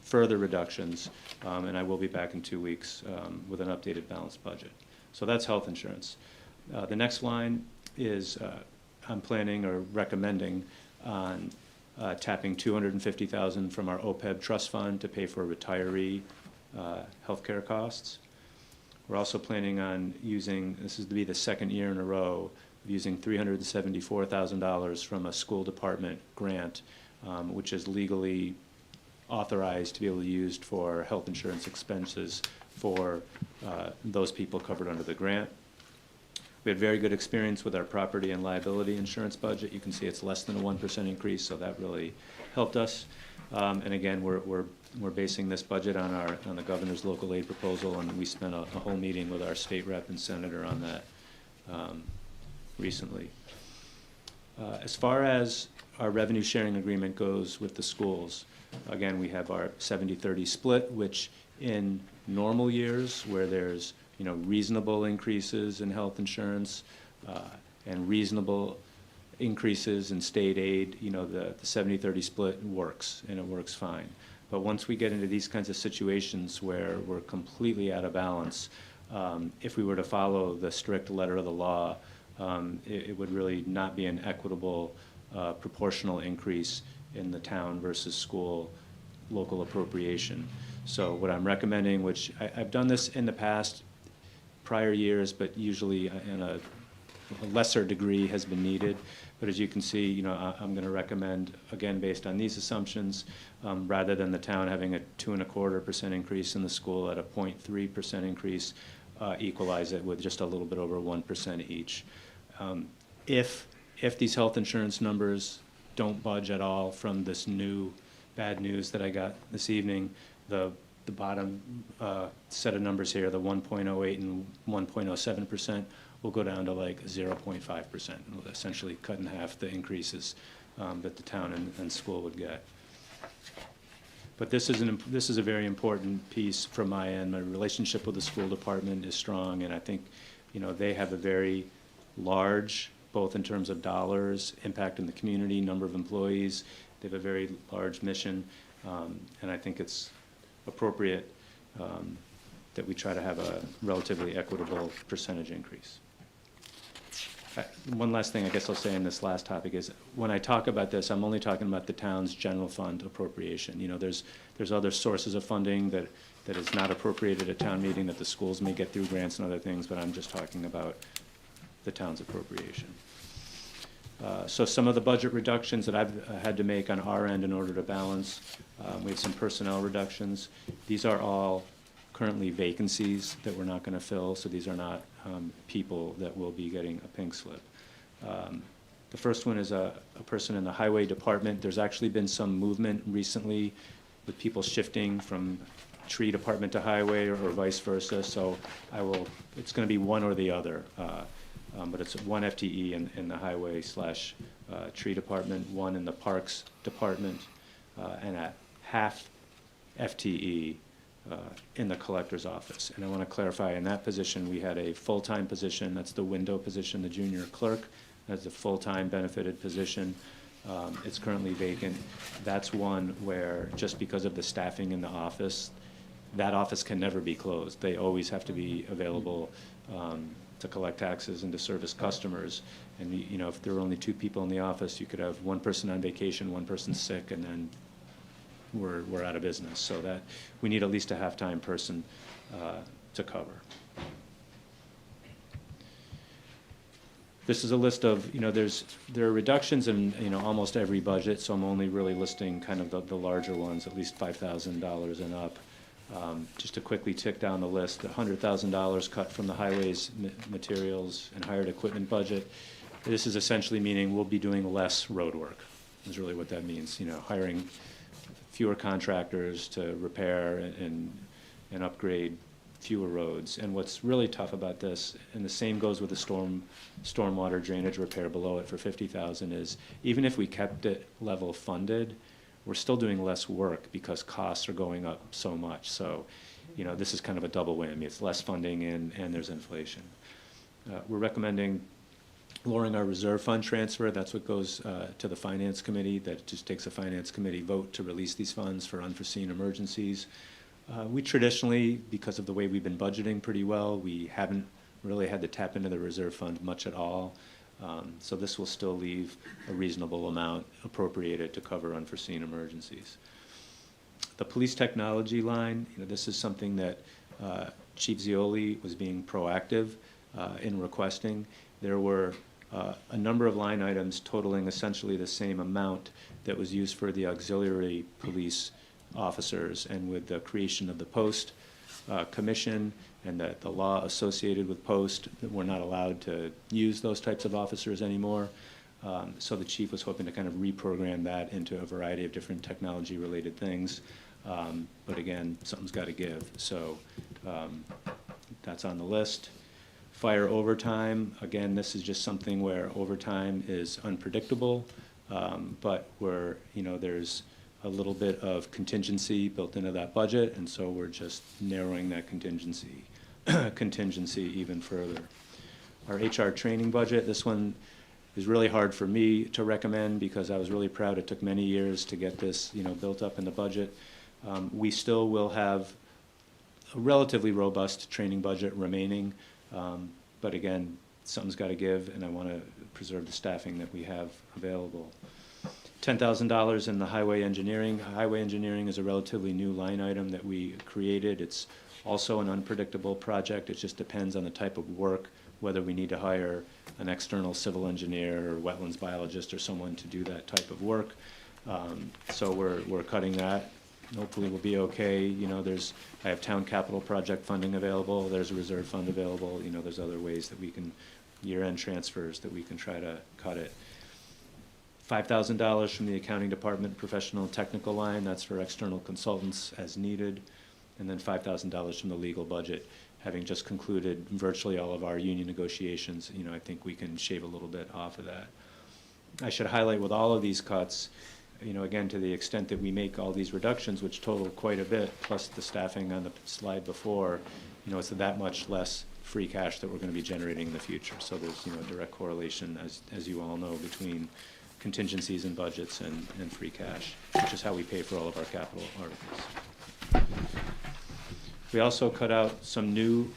further reductions, and I will be back in 2 weeks with an updated balanced budget. So that's health insurance. The next line is I'm planning or recommending on tapping $250,000 from our OPEB trust fund to pay for retiree healthcare costs. We're also planning on using, this is to be the second year in a row, of using $374,000 from a school department grant, which is legally authorized to be able to be used for health insurance expenses for those people covered under the grant. We had very good experience with our property and liability insurance budget. You can see it's less than a 1% increase, so that really helped us. And again, we're basing this budget on the governor's local aid proposal, and we spent a whole meeting with our state rep and senator on that recently. As far as our revenue sharing agreement goes with the schools, again, we have our 70-30 split, which in normal years where there's reasonable increases in health insurance and reasonable increases in state aid, the 70-30 split works, and it works fine. But once we get into these kinds of situations where we're completely out of balance, if we were to follow the strict letter of the law, it would really not be an equitable proportional increase in the town versus school local appropriation. So what I'm recommending, which I've done this in the past, prior years, but usually in a lesser degree has been needed. But as you can see, I'm going to recommend, again, based on these assumptions, rather than the town having a 2.25% increase in the school at a 0.3% increase, equalize it with just a little bit over 1% each. If these health insurance numbers don't budge at all from this new bad news that I got this evening, the the bottom set of numbers here, the 1.08 and 1.07%, will go down to like 0.5%. It'll essentially cut in half the increases that the town and school would get. But this is a very important piece from my end. My relationship with the school department is strong, and I think, you know, they have a very large, both in terms of dollars, impact in the community, number of employees. They have a very large mission, and I think it's appropriate that we try to have a relatively equitable percentage increase. One last thing I guess I'll say on this last topic is, when I talk about this, I'm only talking about the town's general fund appropriation. You know, there's other sources of funding that is not appropriated at town meeting that the schools may get through grants and other things, but I'm just talking about the town's appropriation. So some of the budget reductions that I've had to make on our end in order to balance, we have some personnel reductions. These are all currently vacancies that we're not going to fill, so these are not people that will be getting a pink slip. The first one is a person in the highway department. There's actually been some movement recently with people shifting from tree department to highway or vice versa, so it's going to be one or the other. But it's one FTE in the highway / tree department, one in the parks department, and a half FTE in the collector's office. And I want to clarify, in that position, we had a full-time position. That's the window position, the junior clerk. That's a full-time benefited position. It's currently vacant. That's one where, just because of the staffing in the office, that office can never be closed. They always have to be available to collect taxes and to service customers. And you know, if there are only 2 people in the office, you could have one person on vacation, one person sick, and then we're out of business. So that we need at least a half-time person to cover. This is a list of, you know, there are reductions in, you know, almost every budget, so I'm only really listing kind of the larger ones, at least $5,000 and up. Just to quickly tick down the list, the $100,000 cut from the highways, materials, and hired equipment budget. This is essentially meaning we'll be doing less road work, is really what that means. You know, hiring fewer contractors to repair and upgrade fewer roads. And what's really tough about this, and the same goes with the stormwater drainage repair below it for $50,000, is even if we kept it level funded, we're still doing less work because costs are going up so much. So, you know, this is kind of a double whammy. It's less funding and there's inflation. We're recommending lowering our reserve fund transfer. That's what goes to the finance committee. That just takes a finance committee vote to release these funds for unforeseen emergencies. We traditionally, because of the way we've been budgeting pretty well, we haven't really had to tap into the reserve fund much at all. So this will still leave a reasonable amount appropriated to cover unforeseen emergencies. The police technology line, you know, this is something that Chief Zioli was being proactive in requesting. There were a number of line items totaling essentially the same amount that was used for the auxiliary police officers, and with the creation of the post commission and the law associated with post, that we're not allowed to use those types of officers anymore. So the chief was hoping to kind of reprogram that into a variety of different technology-related things. But again, something's got to give. So that's on the list. Fire overtime, again, this is just something where overtime is unpredictable, but there's a little bit of contingency built into that budget, and so we're just narrowing that contingency even further. Our HR training budget, this one is really hard for me to recommend because I was really proud. It took many years to get this, built up in the budget. We still will have a relatively robust training budget remaining, but again, something's got to give, and I want to preserve the staffing that we have available. $10,000 in the highway engineering. Highway engineering is a relatively new line item that we created. It's also an unpredictable project. It just depends on the type of work, whether we need to hire an external civil engineer or wetlands biologist or someone to do that type of work. So we're cutting that. Hopefully we'll be okay. I have town capital project funding available. There's a reserve fund available. There's other ways that we can, year-end transfers, that we can try to cut it. $5,000 from the accounting department professional and technical line. That's for external consultants as needed. and then $5,000 from the legal budget. Having just concluded virtually all of our union negotiations, I think we can shave a little bit off of that. I should highlight with all of these cuts, again, to the extent that we make all these reductions, which total quite a bit, plus the staffing on the slide before, it's that much less free cash that we're going to be generating in the future. So there's, a direct correlation, as you all know, between contingencies and budgets and free cash, which is how we pay for all of our capital articles. We also cut out some new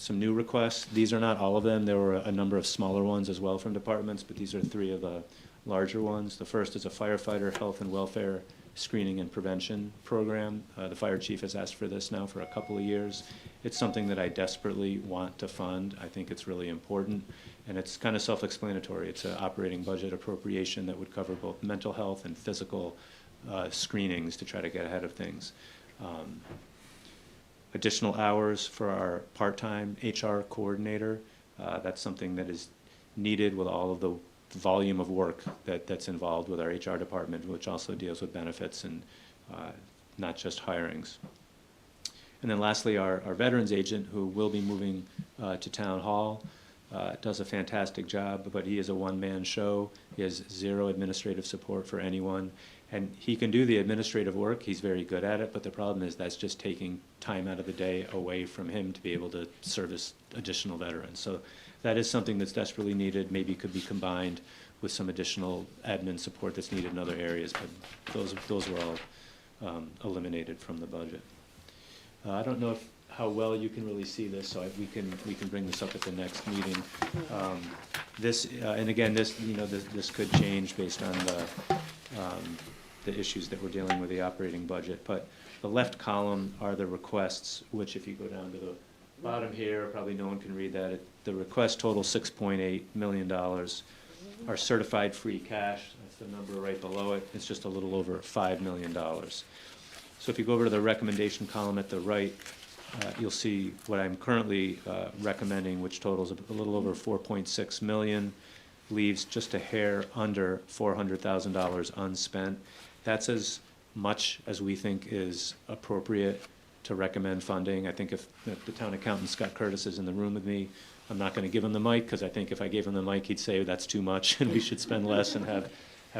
requests. These are not all of them. There were a number of smaller ones as well from departments, but these are 3 of the larger ones. The first is a firefighter health and welfare screening and prevention program. The fire chief has asked for this now for a couple of years. It's something that I desperately want to fund. I think it's really important, and it's kind of self-explanatory. It's an operating budget appropriation that would cover both mental health and physical screenings to try to get ahead of things. Additional hours for our part-time HR coordinator. That's something that is needed with all of the volume of work that's involved with our HR department, which also deals with benefits and not just hirings. And then lastly, our veterans agent, who will be moving to Town Hall, does a fantastic job, but he is a one-man show. He has 0 administrative support for anyone. And he can do the administrative work. He's very good at it, but the problem is that's just taking time out of the day away from him to be able to service additional veterans. So that is something that's desperately needed, maybe could be combined with some additional admin support that's needed in other areas, but those were all eliminated from the budget. I don't know how well you can really see this, so we can bring this up at the next meeting. And again, this could change based on the issues that we're dealing with the operating budget. But the left column are the requests, which if you go down to the bottom here, probably no one can read that. The request total $6.8 million. Our certified free cash, that's the number right below it, it's just a little over $5 million. So if you go over to the recommendation column at the right, you'll see what I'm currently recommending, which totals a little over $4.6 million, leaves just a hair under $400,000 unspent. That's as much as we think is appropriate to recommend funding. I think if the town accountant, Scott Curtis, is in the room with me, I'm not going to give him the mic, because I think if I gave him the mic, he'd say that's too much and we should spend less and have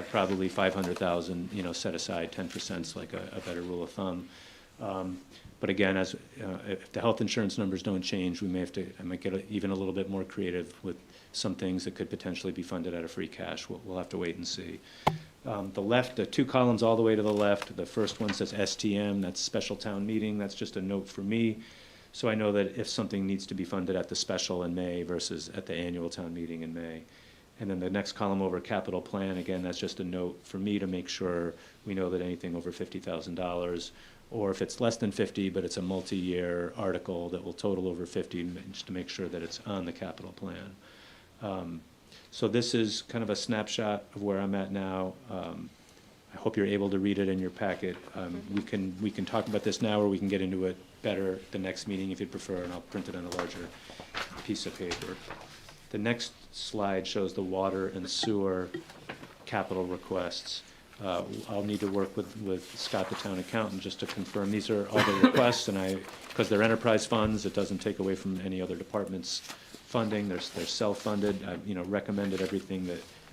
probably $500,000, set aside. 10% is like a better rule of thumb. But again, if the health insurance numbers don't change, I might get even a little bit more creative with some things that could potentially be funded out of free cash. We'll have to wait and see. The 2 columns all the way to the left, the first one says STM, that's special town meeting. That's just a note for me. So I know that if something needs to be funded at the special in May versus at the annual town meeting in May. And then the next column over, capital plan, again, that's just a note for me to make sure we know that anything over $50,000, or if it's less than 50, but it's a multi-year article that will total over 50, just to make sure that it's on the capital plan. So this is kind of a snapshot of where I'm at now. I hope you're able to read it in your packet. We can talk about this now, or we can get into it better the next meeting if you'd prefer, and I'll print it on a larger piece of paper. The next slide shows the water and sewer capital requests. I'll need to work with Scott, the town accountant, just to confirm these are all the requests, and because they're enterprise funds, it doesn't take away from any other department's funding. They're self-funded. I've recommended everything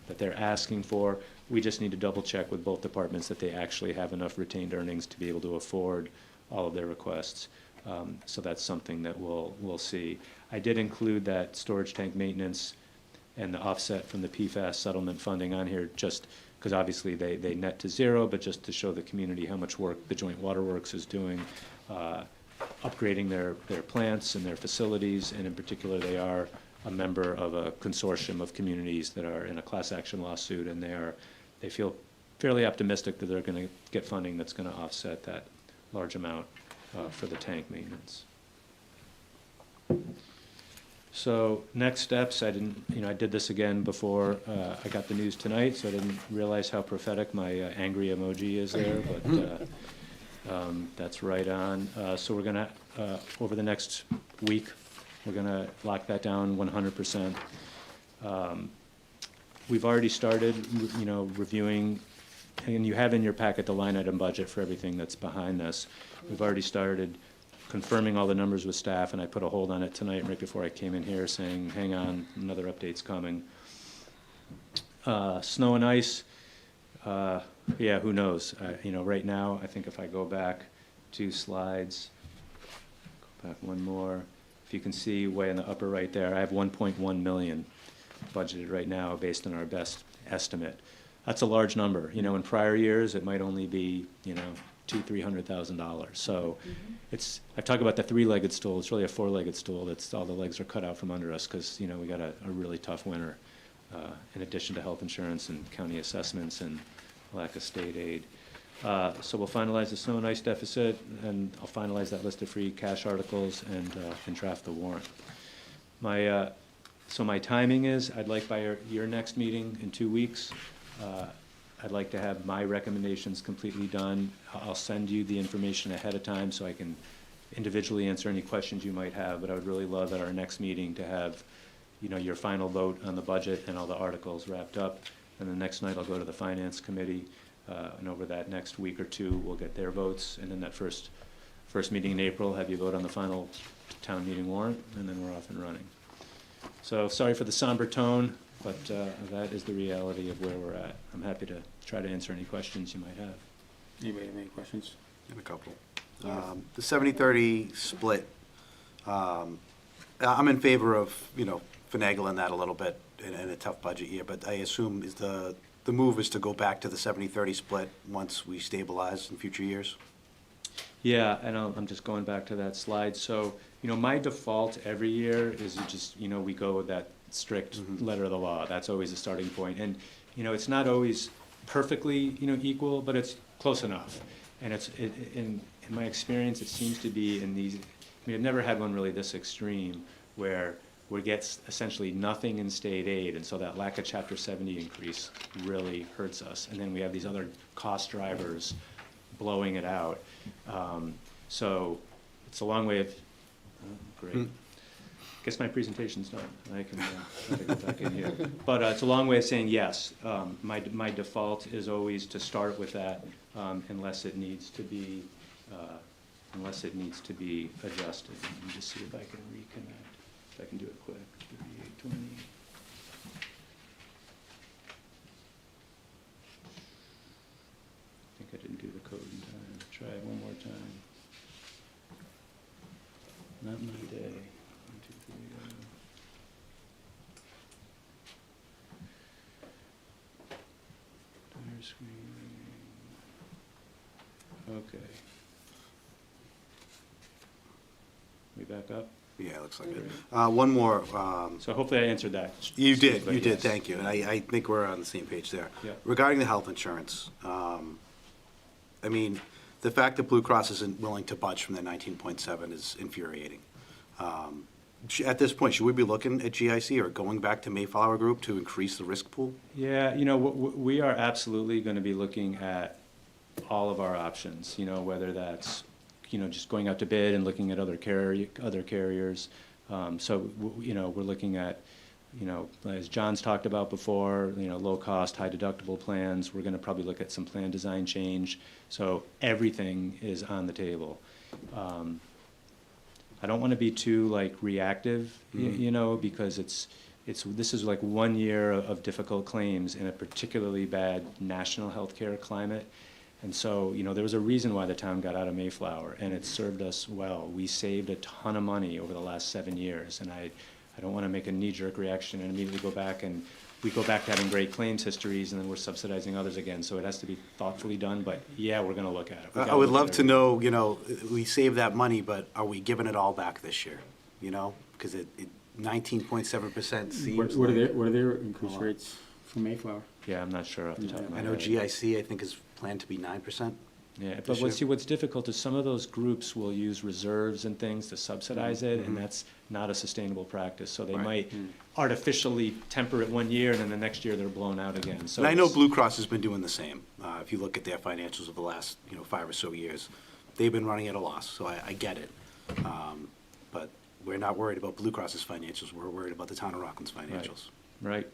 that they're asking for. We just need to double check with both departments that they actually have enough retained earnings to be able to afford all of their requests. So that's something that we'll see. I did include that storage tank maintenance and the offset from the PFAS settlement funding on here, just because obviously they net to 0, but just to show the community how much work the Joint Waterworks is doing, upgrading their plants and their facilities, and in particular they are a member of a consortium of communities that are in a class action lawsuit, and they feel fairly optimistic that they're going to get funding that's going to offset that large amount for the tank maintenance. So next steps, I did this again before I got the news tonight, so I didn't realize how prophetic my angry emoji is there, but that's right on. So we're gonna, over the next week, we're gonna lock that down 100%. We've already started, reviewing and you have in your packet the line item budget for everything that's behind this. We've already started confirming all the numbers with staff, and I put a hold on it tonight right before I came in here saying, hang on, another update's coming. Snow and ice, yeah, who knows? You know, right now, I think if I go back 2 slides, go back one more, if you can see way in the upper right there, I have 1.1 million budgeted right now based on our best estimate. That's a large number. You know, in prior years, it might only be, you know, $200,000-300,000. So it's, I talk about the 3-legged stool. It's really a 4-legged stool. That's all the legs are cut out from under us because, you know, we got a really tough winter in addition to health insurance and county assessments and lack of state aid. So we'll finalize the snow and ice deficit, and I'll finalize that list of free cash articles and draft the warrant. So my timing is, I'd like by your next meeting in 2 weeks, I'd like to have my recommendations completely done. I'll send you the information ahead of time so I can individually answer any questions you might have, but I would really love at our next meeting to have, you know, your final vote on the budget and all the articles wrapped up. And the next night I'll go to the Finance Committee, and over that next week or 2, we'll get their votes. And then that first meeting in April, have you vote on the final town meeting warrant, and then we're off and running. So sorry for the somber tone, but that is the reality of where we're at. I'm happy to try to answer any questions you might have. Anybody have any questions? I have a couple. The 70-30 split, I'm in favor of, you know, finagling that a little bit in a tough budget year, but I assume is the move is to go back to the 70-30 split once we stabilize in future years? Yeah, and I'm just going back to that slide. So, you know, my default every year is you know, we go with that strict letter of the law. That's always the starting point. And, you know, it's not always perfectly, you know, equal, but it's close enough. And in my experience, it seems to be in these, I mean, I've never had one really this extreme where we get essentially nothing in state aid, and so that lack of Chapter 70 increase really hurts us. And then we have these other cost drivers blowing it out. So it's a long way of, great. Guess my presentation's done. I can get back in here. But it's a long way of saying yes. My default is always to start with that unless it needs to be adjusted. Let me just see if I can reconnect. If I can do it quick. 3820. I think I didn't do the code in time. Try it one more time. Not my day. 1, 2, 3, Entire screen. Okay. We back up? Yeah, it looks like it. One more. So hopefully I answered that. You did, But you did, yes. thank you. And I think we're on the same page there. Yeah. Regarding the health insurance, I mean, the fact that Blue Cross isn't willing to budge from their 19.7 is infuriating. At this point, should we be looking at GIC or going back to Mayflower Group to increase the risk pool? Yeah, you know, we are absolutely going to be looking at all of our options, you know, whether that's, you know, just going out to bid and looking at other carriers. So, you know, we're looking at, you know, as John's talked about before, you know, low cost, high deductible plans. We're going to probably look at some plan design change. So everything is on the table. I don't want to be too like reactive, you know, because this is like 1 year of difficult claims in a particularly bad national healthcare climate. And so, you know, there was a reason why the town got out of Mayflower, and it served us well. We saved a ton of money over the last 7 years, and I don't want to make a knee-jerk reaction and immediately go back to having great claims histories, and then we're subsidizing others again. So it has to be thoughtfully done, but yeah, we're going to look at it. I would love to know, you know, we saved that money, but are we giving it all back this year? You know, because 19.7% seems What like. are their increase rates for Mayflower? Yeah, I'm not sure off the top of my I head. know GIC, I think, is planned to be 9%. Yeah, but what's difficult is some of those groups will use reserves and things to subsidize it, and that's not a sustainable practice. So they might artificially temper it 1 year, and then the next year they're blown out again. So And I know Blue Cross has been doing the same. If you look at their financials of the last, 5 or so years, they've been running at a loss, so I get it. But we're not worried about Blue Cross's financials, we're worried about the town of Rockland's financials. Right.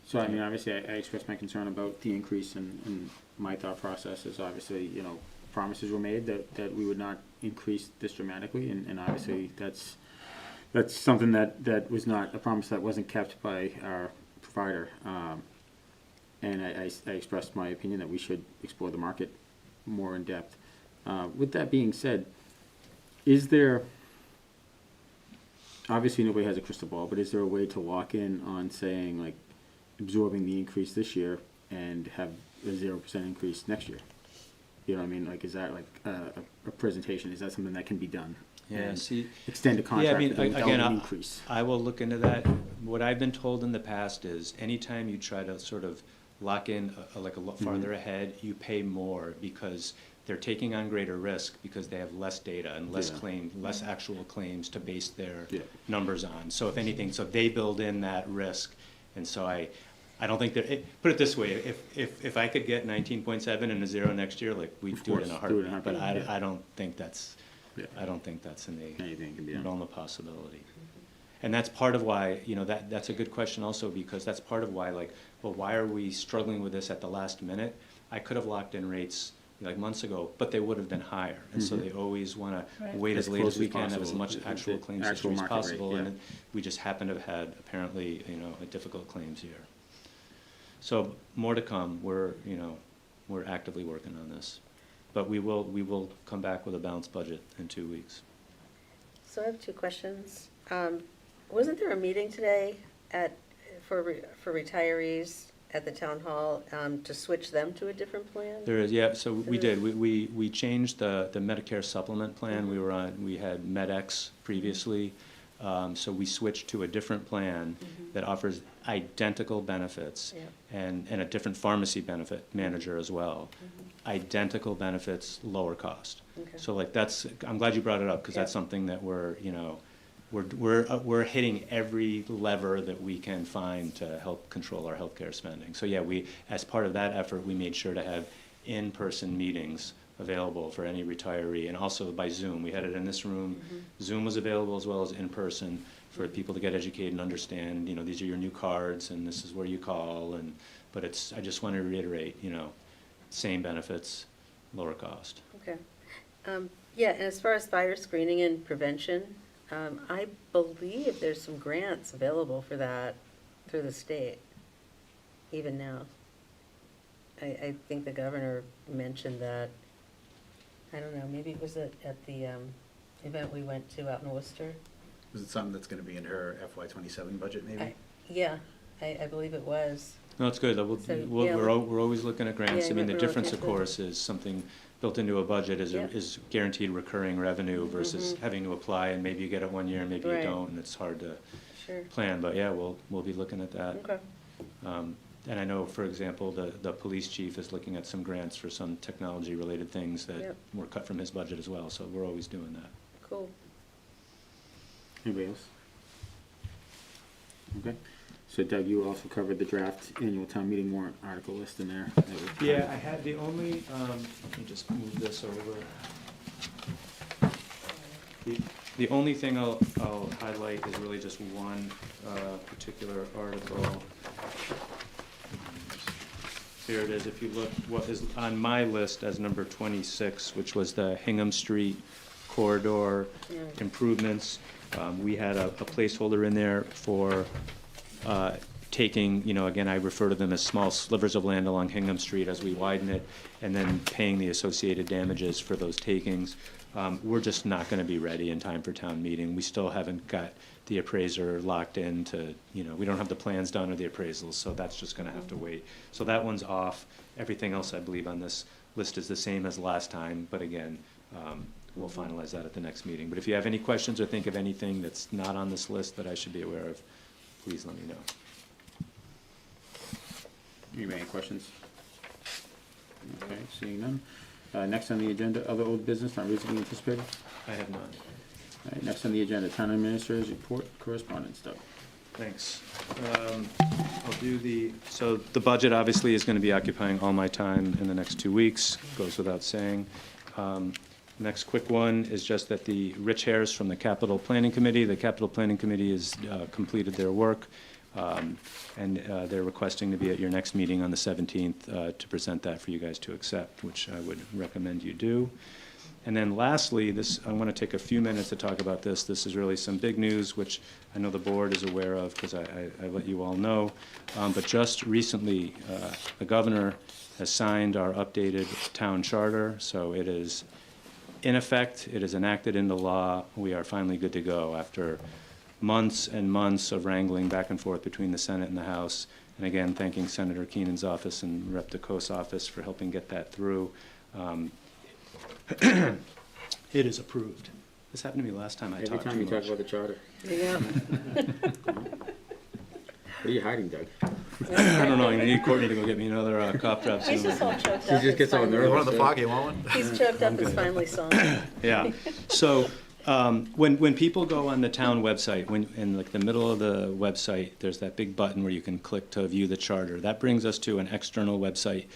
So, I mean, obviously, I expressed my concern about the increase, and my thought process is obviously, you know, promises were made that we would not increase this dramatically, and obviously, that's something that was not, a promise that wasn't kept by our provider. And I expressed my opinion that we should explore the market more in depth. With that being said, is there, obviously nobody has a crystal ball, but is there a way to lock in on saying, like, absorbing the increase this year and have a 0% increase next year? You know what I mean? Like, is that like a presentation? Is that something that can be done? Yeah, And see. extend a contract Yeah, I mean, without again, an increase? I will look into that. What I've been told in the past is anytime you try to sort of lock in like a lot farther ahead, you pay more because they're taking on greater risk because they have less data and less less actual claims to base their numbers on. So if anything, so they build in that risk, and so I don't think that, put it this way, if I could get 19.7 and a 0 next year, like, we'd do it in a heartbeat, but I don't think that's, I don't think that's in the Anything can be done. realm of possibility. And that's part of why, you know, that's a good question also, because that's part of why, like, well, why are we struggling with this at the last minute? I could have locked in rates like months ago, but they would have been higher. And so they always want to wait as late as we can, have as much actual claims history as possible. And we just happen to have had, apparently, you know, a difficult claims year. So more to come. We're actively working on this. But we will come back with a balanced budget in 2 weeks. So I have two questions. Wasn't there a meeting today for retirees at the town hall to switch them to a different plan? There is, yeah, so we did. We changed the Medicare supplement plan. We had MedX previously. So we switched to a different plan that offers identical benefits and a different pharmacy benefit manager as well. Identical benefits, lower cost. Okay. So like I'm glad you brought it up, because that's something that we're hitting every lever that we can find to help control our healthcare spending. So yeah, as part of that effort, we made sure to have in-person meetings available for any retiree, and also by Zoom. We had it in this room. Zoom was available as well as in person for people to get educated and understand, you know, these are your new cards and this is where you call, but I just want to reiterate, you know, same benefits, lower cost. Okay. Yeah, and as far as fire screening and prevention, I believe there's some grants available for that through the state, even now. I think the governor mentioned that. I don't know, maybe it was at the event we went to out in Worcester. Was it something that's going to be in her FY27 budget, maybe? I believe it was. No, it's good. We're always looking at grants. Yeah, I mean, the we're difference, of looking at course, is something built into a budget is guaranteed recurring revenue versus having to apply, and maybe you get it 1 year and maybe you don't, and it's hard to plan. But yeah, we'll be looking at that. Okay. And I know, for example, the police chief is looking at some grants for some technology-related things that were cut from his budget as well, so we're always doing that. Cool. Anybody else? Okay. So Doug, you also covered the draft annual town meeting warrant article list in there. Yeah, I had the only, let me just move this over. The only thing I'll highlight is really just one particular article. Here it is. If you look, what is on my list as number 26, which was the Hingham Street corridor improvements, we had a placeholder in there for taking, you know, again, I refer to them as small slivers of land along Hingham Street as we widen it, and then paying the associated damages for those takings. We're just not going to be ready in time for town meeting. We still haven't got the appraiser locked in to, you know, we don't have the plans done or the appraisals, so that's just going to have to wait. So that one's off. Everything else, I believe, on this list is the same as last time, but again, we'll finalize that at the next meeting. But if you have any questions or think of anything that's not on this list that I should be aware of, please let me know. Anybody any questions? Okay, seeing none. Next on the agenda, other old business not reasonably anticipated? I have none. All right, next on the agenda, town administrator's report, correspondence, Doug. Thanks. I'll do so the budget obviously is going to be occupying all my time in the next 2 weeks, goes without saying. Next quick one is just that the Rich Harris from the Capital Planning Committee has completed their work. And they're requesting to be at your next meeting on the 17th to present that for you guys to accept, which I would recommend you do. And then lastly, I want to take a few minutes to talk about this. This is really some big news, which I know the board is aware of because I let you all know. But just recently, the governor has signed our updated town charter, so it is in effect, it is enacted into law. We are finally good to go after months and months of wrangling back and forth between the Senate and the House. And again, thanking Senator Keenan's office and Rep. DeCoe's office for helping get that through. It is approved. This happened to me last time I Every talked time too you talk much. about the charter. Yeah. What are you hiding, Doug? I don't know, I need Courtney to go get me another cough drop soon. He's just all choked He up. just gets all It's nervous. One of the so- foggy, want one? He's choked up, it's finally sung. Yeah, so when people go on the town website, in like the middle of the website, there's that big button where you can click to view the charter. That brings us to an external website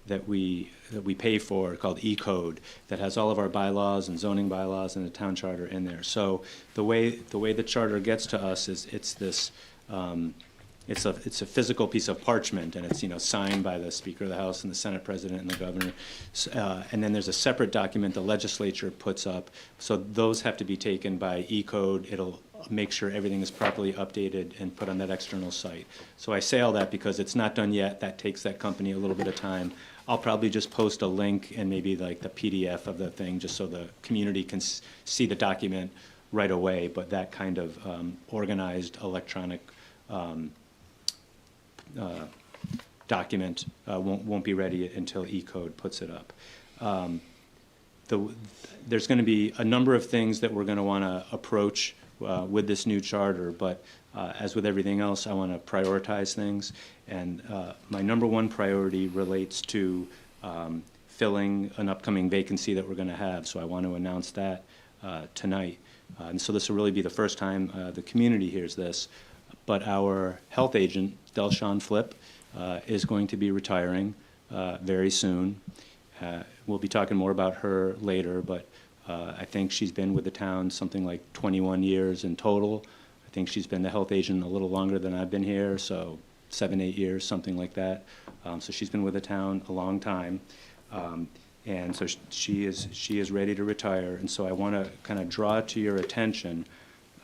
that we pay for called E-Code that has all of our bylaws and zoning bylaws and the town charter in there. So the way the charter gets to us is it's this. It's a physical piece of parchment, and it's signed by the Speaker of the House and the Senate President and the Governor. And then there's a separate document the legislature puts up. So those have to be taken by E-Code. It'll make sure everything is properly updated and put on that external site. So I say all that because it's not done yet. That takes that company a little bit of time. I'll probably just post a link and maybe like the PDF of the thing just so the community can see the document right away. But that kind of organized electronic document won't be ready until E-Code puts it up. There's going to be a number of things that we're going to want to approach with this new charter, but as with everything else, I want to prioritize things. And my number one priority relates to filling an upcoming vacancy that we're going to have. So I want to announce that tonight. And so this will really be the first time the community hears this. But our health agent, Delshawn Flip, is going to be retiring very soon. We'll be talking more about her later, but I think she's been with the town something like 21 years in total. I think she's been the health agent a little longer than I've been here, so 7, 8 years, something like that. So she's been with the town a long time. And so she is ready to retire. And so I want to kind of draw to your attention,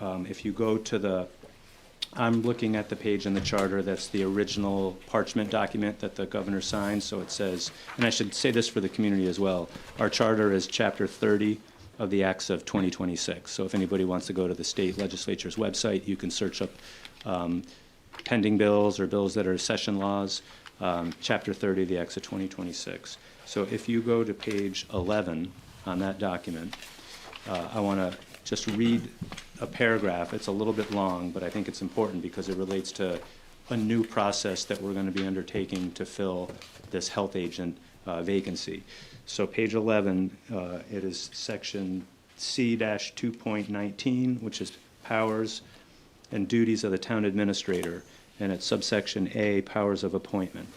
if you go to I'm looking at the page in the charter that's the original parchment document that the governor signed. So it says, and I should say this for the community as well, our charter is Chapter 30 of the Acts of 2026. So if anybody wants to go to the state legislature's website, you can search up pending bills or bills that are session laws, Chapter 30 of the Acts of 2026. So if you go to page 11 on that document, I want to just read a paragraph. It's a little bit long, but I think it's important because it relates to a new process that we're going to be undertaking to fill this health agent vacancy. So page 11, it is section C-2.19, which is powers and duties of the town administrator, and it's subsection A, powers of appointment.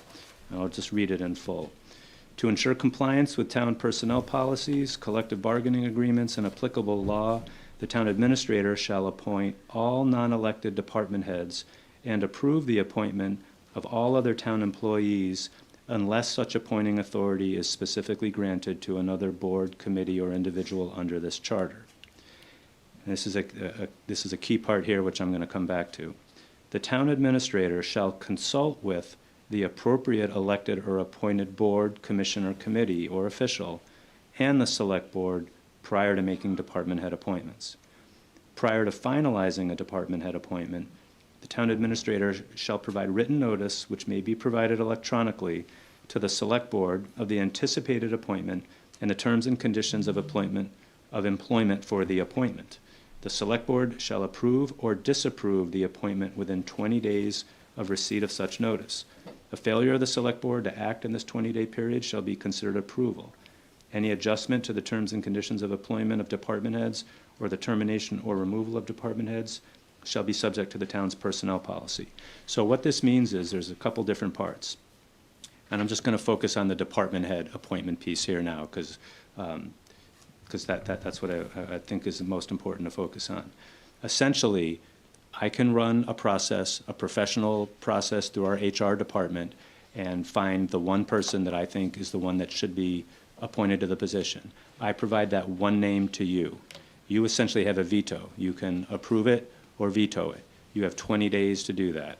And I'll just read it in full. To ensure compliance with town personnel policies, collective bargaining agreements, and applicable law, the town administrator shall appoint all non-elected department heads and approve the appointment of all other town employees unless such appointing authority is specifically granted to another board, committee, or individual under this charter. And this is a key part here, which I'm going to come back to. The town administrator shall consult with the appropriate elected or appointed board, commission, or committee, or official, and the select board prior to making department head appointments. Prior to finalizing a department head appointment, the town administrator shall provide written notice, which may be provided electronically, to the select board of the anticipated appointment and the terms and conditions of employment for the appointment. The select board shall approve or disapprove the appointment within 20 days of receipt of such notice. A failure of the select board to act in this 20-day period shall be considered approval. Any adjustment to the terms and conditions of employment of department heads or the termination or removal of department heads shall be subject to the town's personnel policy. So what this means is there's a couple different parts. And I'm just going to focus on the department head appointment piece here now because that's what I think is the most important to focus on. Essentially, I can run a process, a professional process through our HR department and find the one person that I think is the one that should be appointed to the position. I provide that one name to you. You essentially have a veto. You can approve it or veto it. You have 20 days to do that.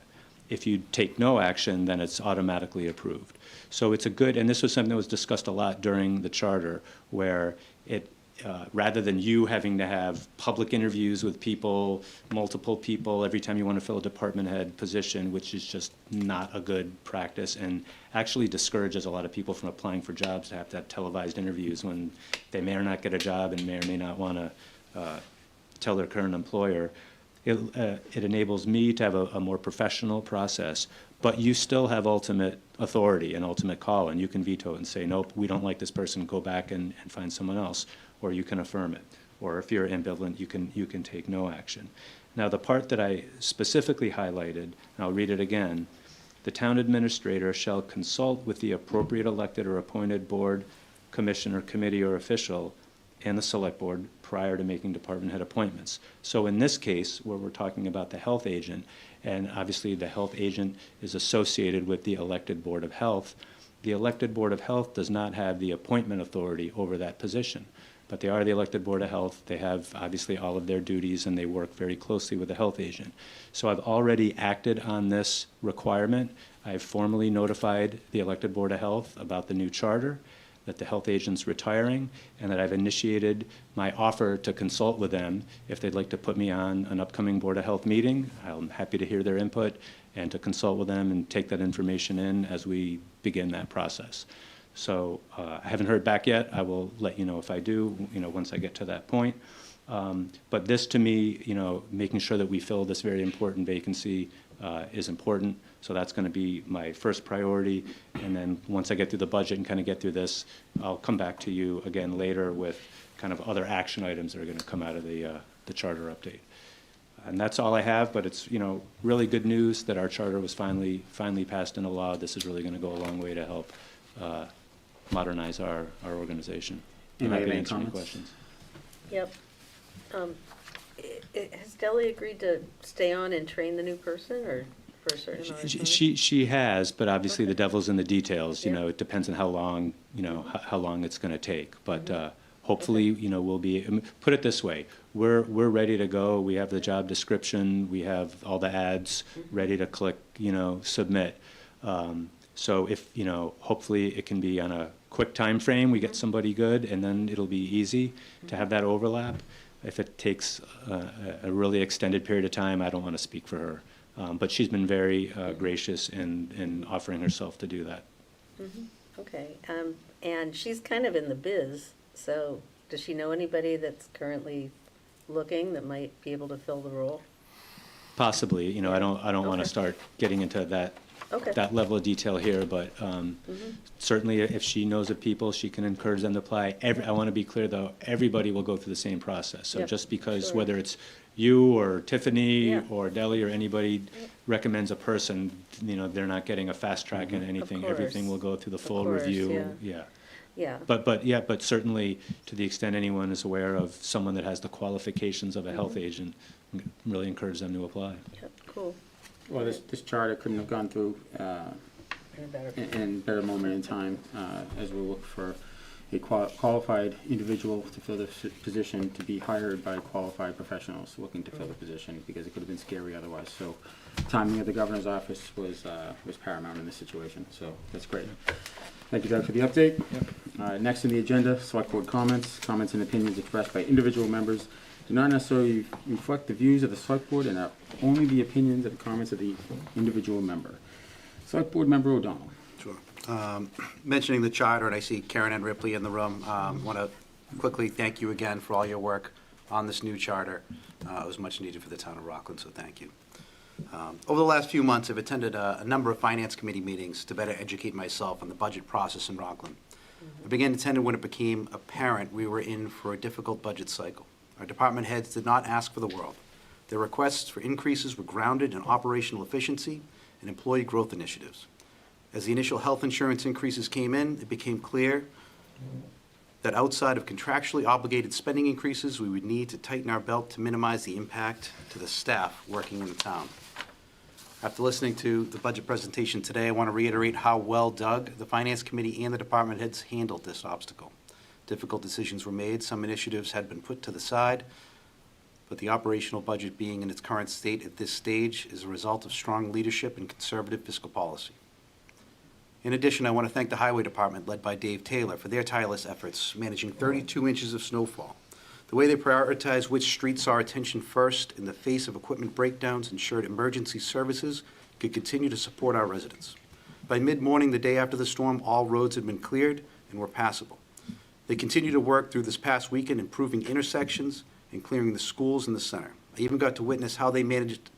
If you take no action, then it's automatically approved. So it's a good, and this was something that was discussed a lot during the charter, where it, rather than you having to have public interviews with people, multiple people, every time you want to fill a department head position, which is just not a good practice and actually discourages a lot of people from applying for jobs to have televised interviews when they may or not get a job and may or may not want to tell their current employer. It enables me to have a more professional process, but you still have ultimate authority and ultimate call, and you can veto it and say, nope, we don't like this person, go back and find someone else, or you can affirm it. Or if you're ambivalent, you can take no action. Now, the part that I specifically highlighted, and I'll read it again, the town administrator shall consult with the appropriate elected or appointed board, commission, or committee or official and the select board prior to making department head appointments. So in this case, where we're talking about the health agent, and obviously the health agent is associated with the elected board of health, the elected board of health does not have the appointment authority over that position. But they are the elected board of health. They have obviously all of their duties, and they work very closely with the health agent. So I've already acted on this requirement. I've formally notified the elected board of health about the new charter, that the health agent's retiring, and that I've initiated my offer to consult with them if they'd like to put me on an upcoming Board of Health meeting. I'm happy to hear their input and to consult with them and take that information in as we begin that process. So I haven't heard back yet. I will let you know if I do, once I get to that point. But this, to me, making sure that we fill this very important vacancy is important. So that's going to be my first priority. And then once I get through the budget and kind of get through this, I'll come back to you again later with kind of other action items that are going to come out of the charter update. And that's all I have, but it's, really good news that our charter was finally passed into law. This is really going to go a long way to help modernize our organization. I'm happy to answer any questions. Yep. Has Delhi agreed to stay on and train the new person, or for a certain amount of time? She has, but obviously Okay. the devil's in the details. Yeah. It depends on how long, how long it's going to take. But hopefully, we'll be. Put it this way: we're ready to go. We have the job description. We have all the ads ready to click. Submit. So if hopefully it can be on a quick time frame. We get somebody good, and then it'll be easy to have that overlap. If it takes a really extended period of time, I don't want to speak for her. But she's been very gracious in offering herself to do that. Okay. And she's kind of in the biz, so does she know anybody that's currently looking that might be able to fill the role? Possibly. I don't want Okay. to start getting into that Okay. that level of detail here, but certainly if she knows of people, she can encourage them to apply. I want to be clear, though, everybody will go through the same process. So Yep, just because sure. whether it's you or Tiffany Yeah. or Deli or anybody recommends a person, they're not getting a fast track in anything. course. Everything will go through the full course, review. yeah. Yeah. Yeah. But certainly to the extent anyone is aware of someone that has the qualifications of a health agent, really encourage them to apply. Yep, cool. Well, this charter couldn't have gone through in a better moment in time as we look for a qualified individual to fill the position, to be hired by qualified professionals looking to fill the position, because it could have been scary otherwise. So timing of the governor's office was paramount in this situation, so that's great. Thank you, Doug, for the update. Next on the agenda, select board comments. Comments and opinions expressed by individual members do not necessarily reflect the views of the select board and are only the opinions and comments of the individual member. Select board member O'Donnell. Sure. Mentioning the charter, and I see Karen and Ripley in the room, want to quickly thank you again for all your work on this new charter. It was much needed for the town of Rockland, so thank you. Over the last few months, I've attended a number of finance committee meetings to better educate myself on the budget process in Rockland. I began attending when it became apparent we were in for a difficult budget cycle. Our department heads did not ask for the world. Their requests for increases were grounded in operational efficiency and employee growth initiatives. As the initial health insurance increases came in, it became clear that outside of contractually obligated spending increases, we would need to tighten our belt to minimize the impact to the staff working in the town. After listening to the budget presentation today, I want to reiterate how well Doug, the Finance Committee, and the department heads handled this obstacle. Difficult decisions were made, some initiatives had been put to the side, but the operational budget being in its current state at this stage is a result of strong leadership and conservative fiscal policy. In addition, I want to thank the Highway Department, led by Dave Taylor, for their tireless efforts managing 32 inches of snowfall. The way they prioritized which streets saw attention first in the face of equipment breakdowns ensured emergency services could continue to support our residents. By mid-morning the day after the storm, all roads had been cleared and were passable. They continued to work through this past weekend, improving intersections and clearing the schools in the center. I even got to witness how they managed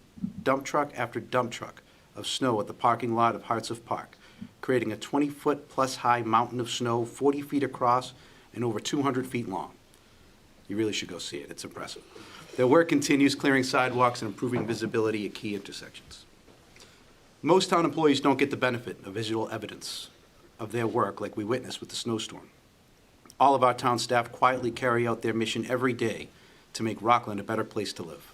dump truck after dump truck of snow at the parking lot of Hearts of Park, creating a 20-foot plus high mountain of snow, 40 feet across and over 200 feet long. You really should go see it. It's impressive. Their work continues, clearing sidewalks and improving visibility at key intersections. Most town employees don't get the benefit of visual evidence of their work like we witnessed with the snowstorm. All of our town staff quietly carry out their mission every day to make Rockland a better place to live.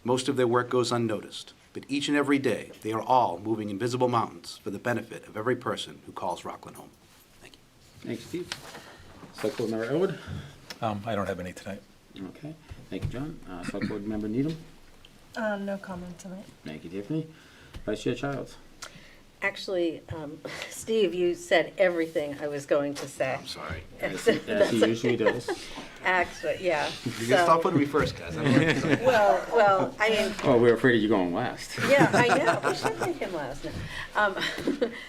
Most of their work goes unnoticed, but each and every day, they are all moving invisible mountains for the benefit of every person who calls Rockland home. Thank you. Thanks, Steve. Select Board Member Elwood? I don't have any tonight. Okay, thank you, John. Select Board Member Needham? No comment tonight. Thank you, Tiffany. Vice Chair Childs? Actually, Steve, you said everything I was going to say. I'm sorry. As he usually does. Actually, yeah. You can stop putting me first, guys. I don't like this. Well, I mean, Oh, we're afraid of you going last. yeah, I know. We should make him last now.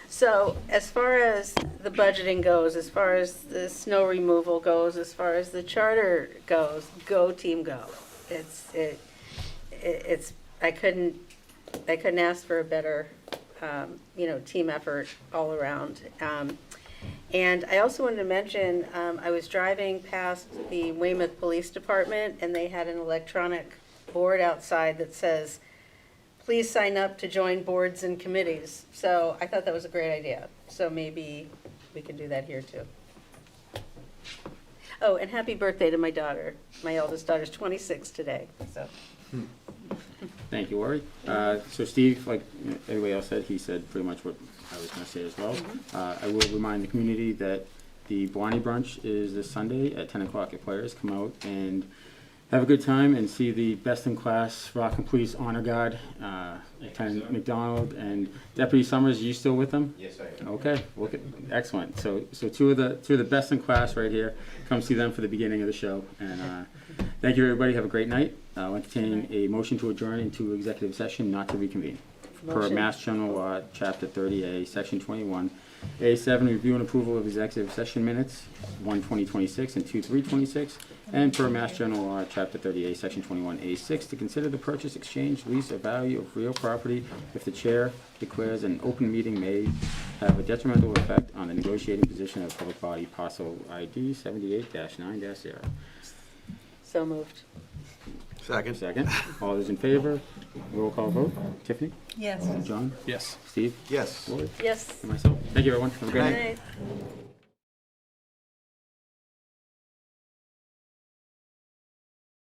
So as far as the budgeting goes, as far as the snow removal goes, as far as the charter goes, go team go. I couldn't ask for a better, team effort all around. And I also wanted to mention, I was driving past the Weymouth Police Department, and they had an electronic board outside that says, please sign up to join boards and committees. So I thought that was a great idea. So maybe we can do that here too. Oh, and happy birthday to my daughter. My eldest daughter's 26 today, so. Thank you, Lori. So Steve, like everybody else said, he said pretty much what I was going to say as well. I will remind the community that the Blarney Brunch is this Sunday at 10 o'clock at Players. Come out and have a good time and see the best-in-class Rockland Police Honor Guard, Lieutenant McDonald and Deputy Summers. Are you still with them? Yes, I am. Okay, excellent. So two of the best in class right here. Come see them for the beginning of the show. And thank you, everybody. Have a great night. I'll entertain a motion to adjourn into executive session, not to reconvene. Per Motion. Mass General Law, Chapter 30A, Section 21. A7, review and approval of executive session minutes, 1/20/26 and 2/3/26. And per Mass General Law, Chapter 30A, Section 21A6, to consider the purchase, exchange, lease, or value of real property if the chair declares an open meeting may have a detrimental effect on the negotiating position of public body, parcel ID 78-9-0. So moved. Second. Second. All those in favor? Roll call vote. Tiffany? Yes. John? Yes. Steve? Yes. Lori? Yes. And myself. Thank you, everyone. Have a great Good night. night.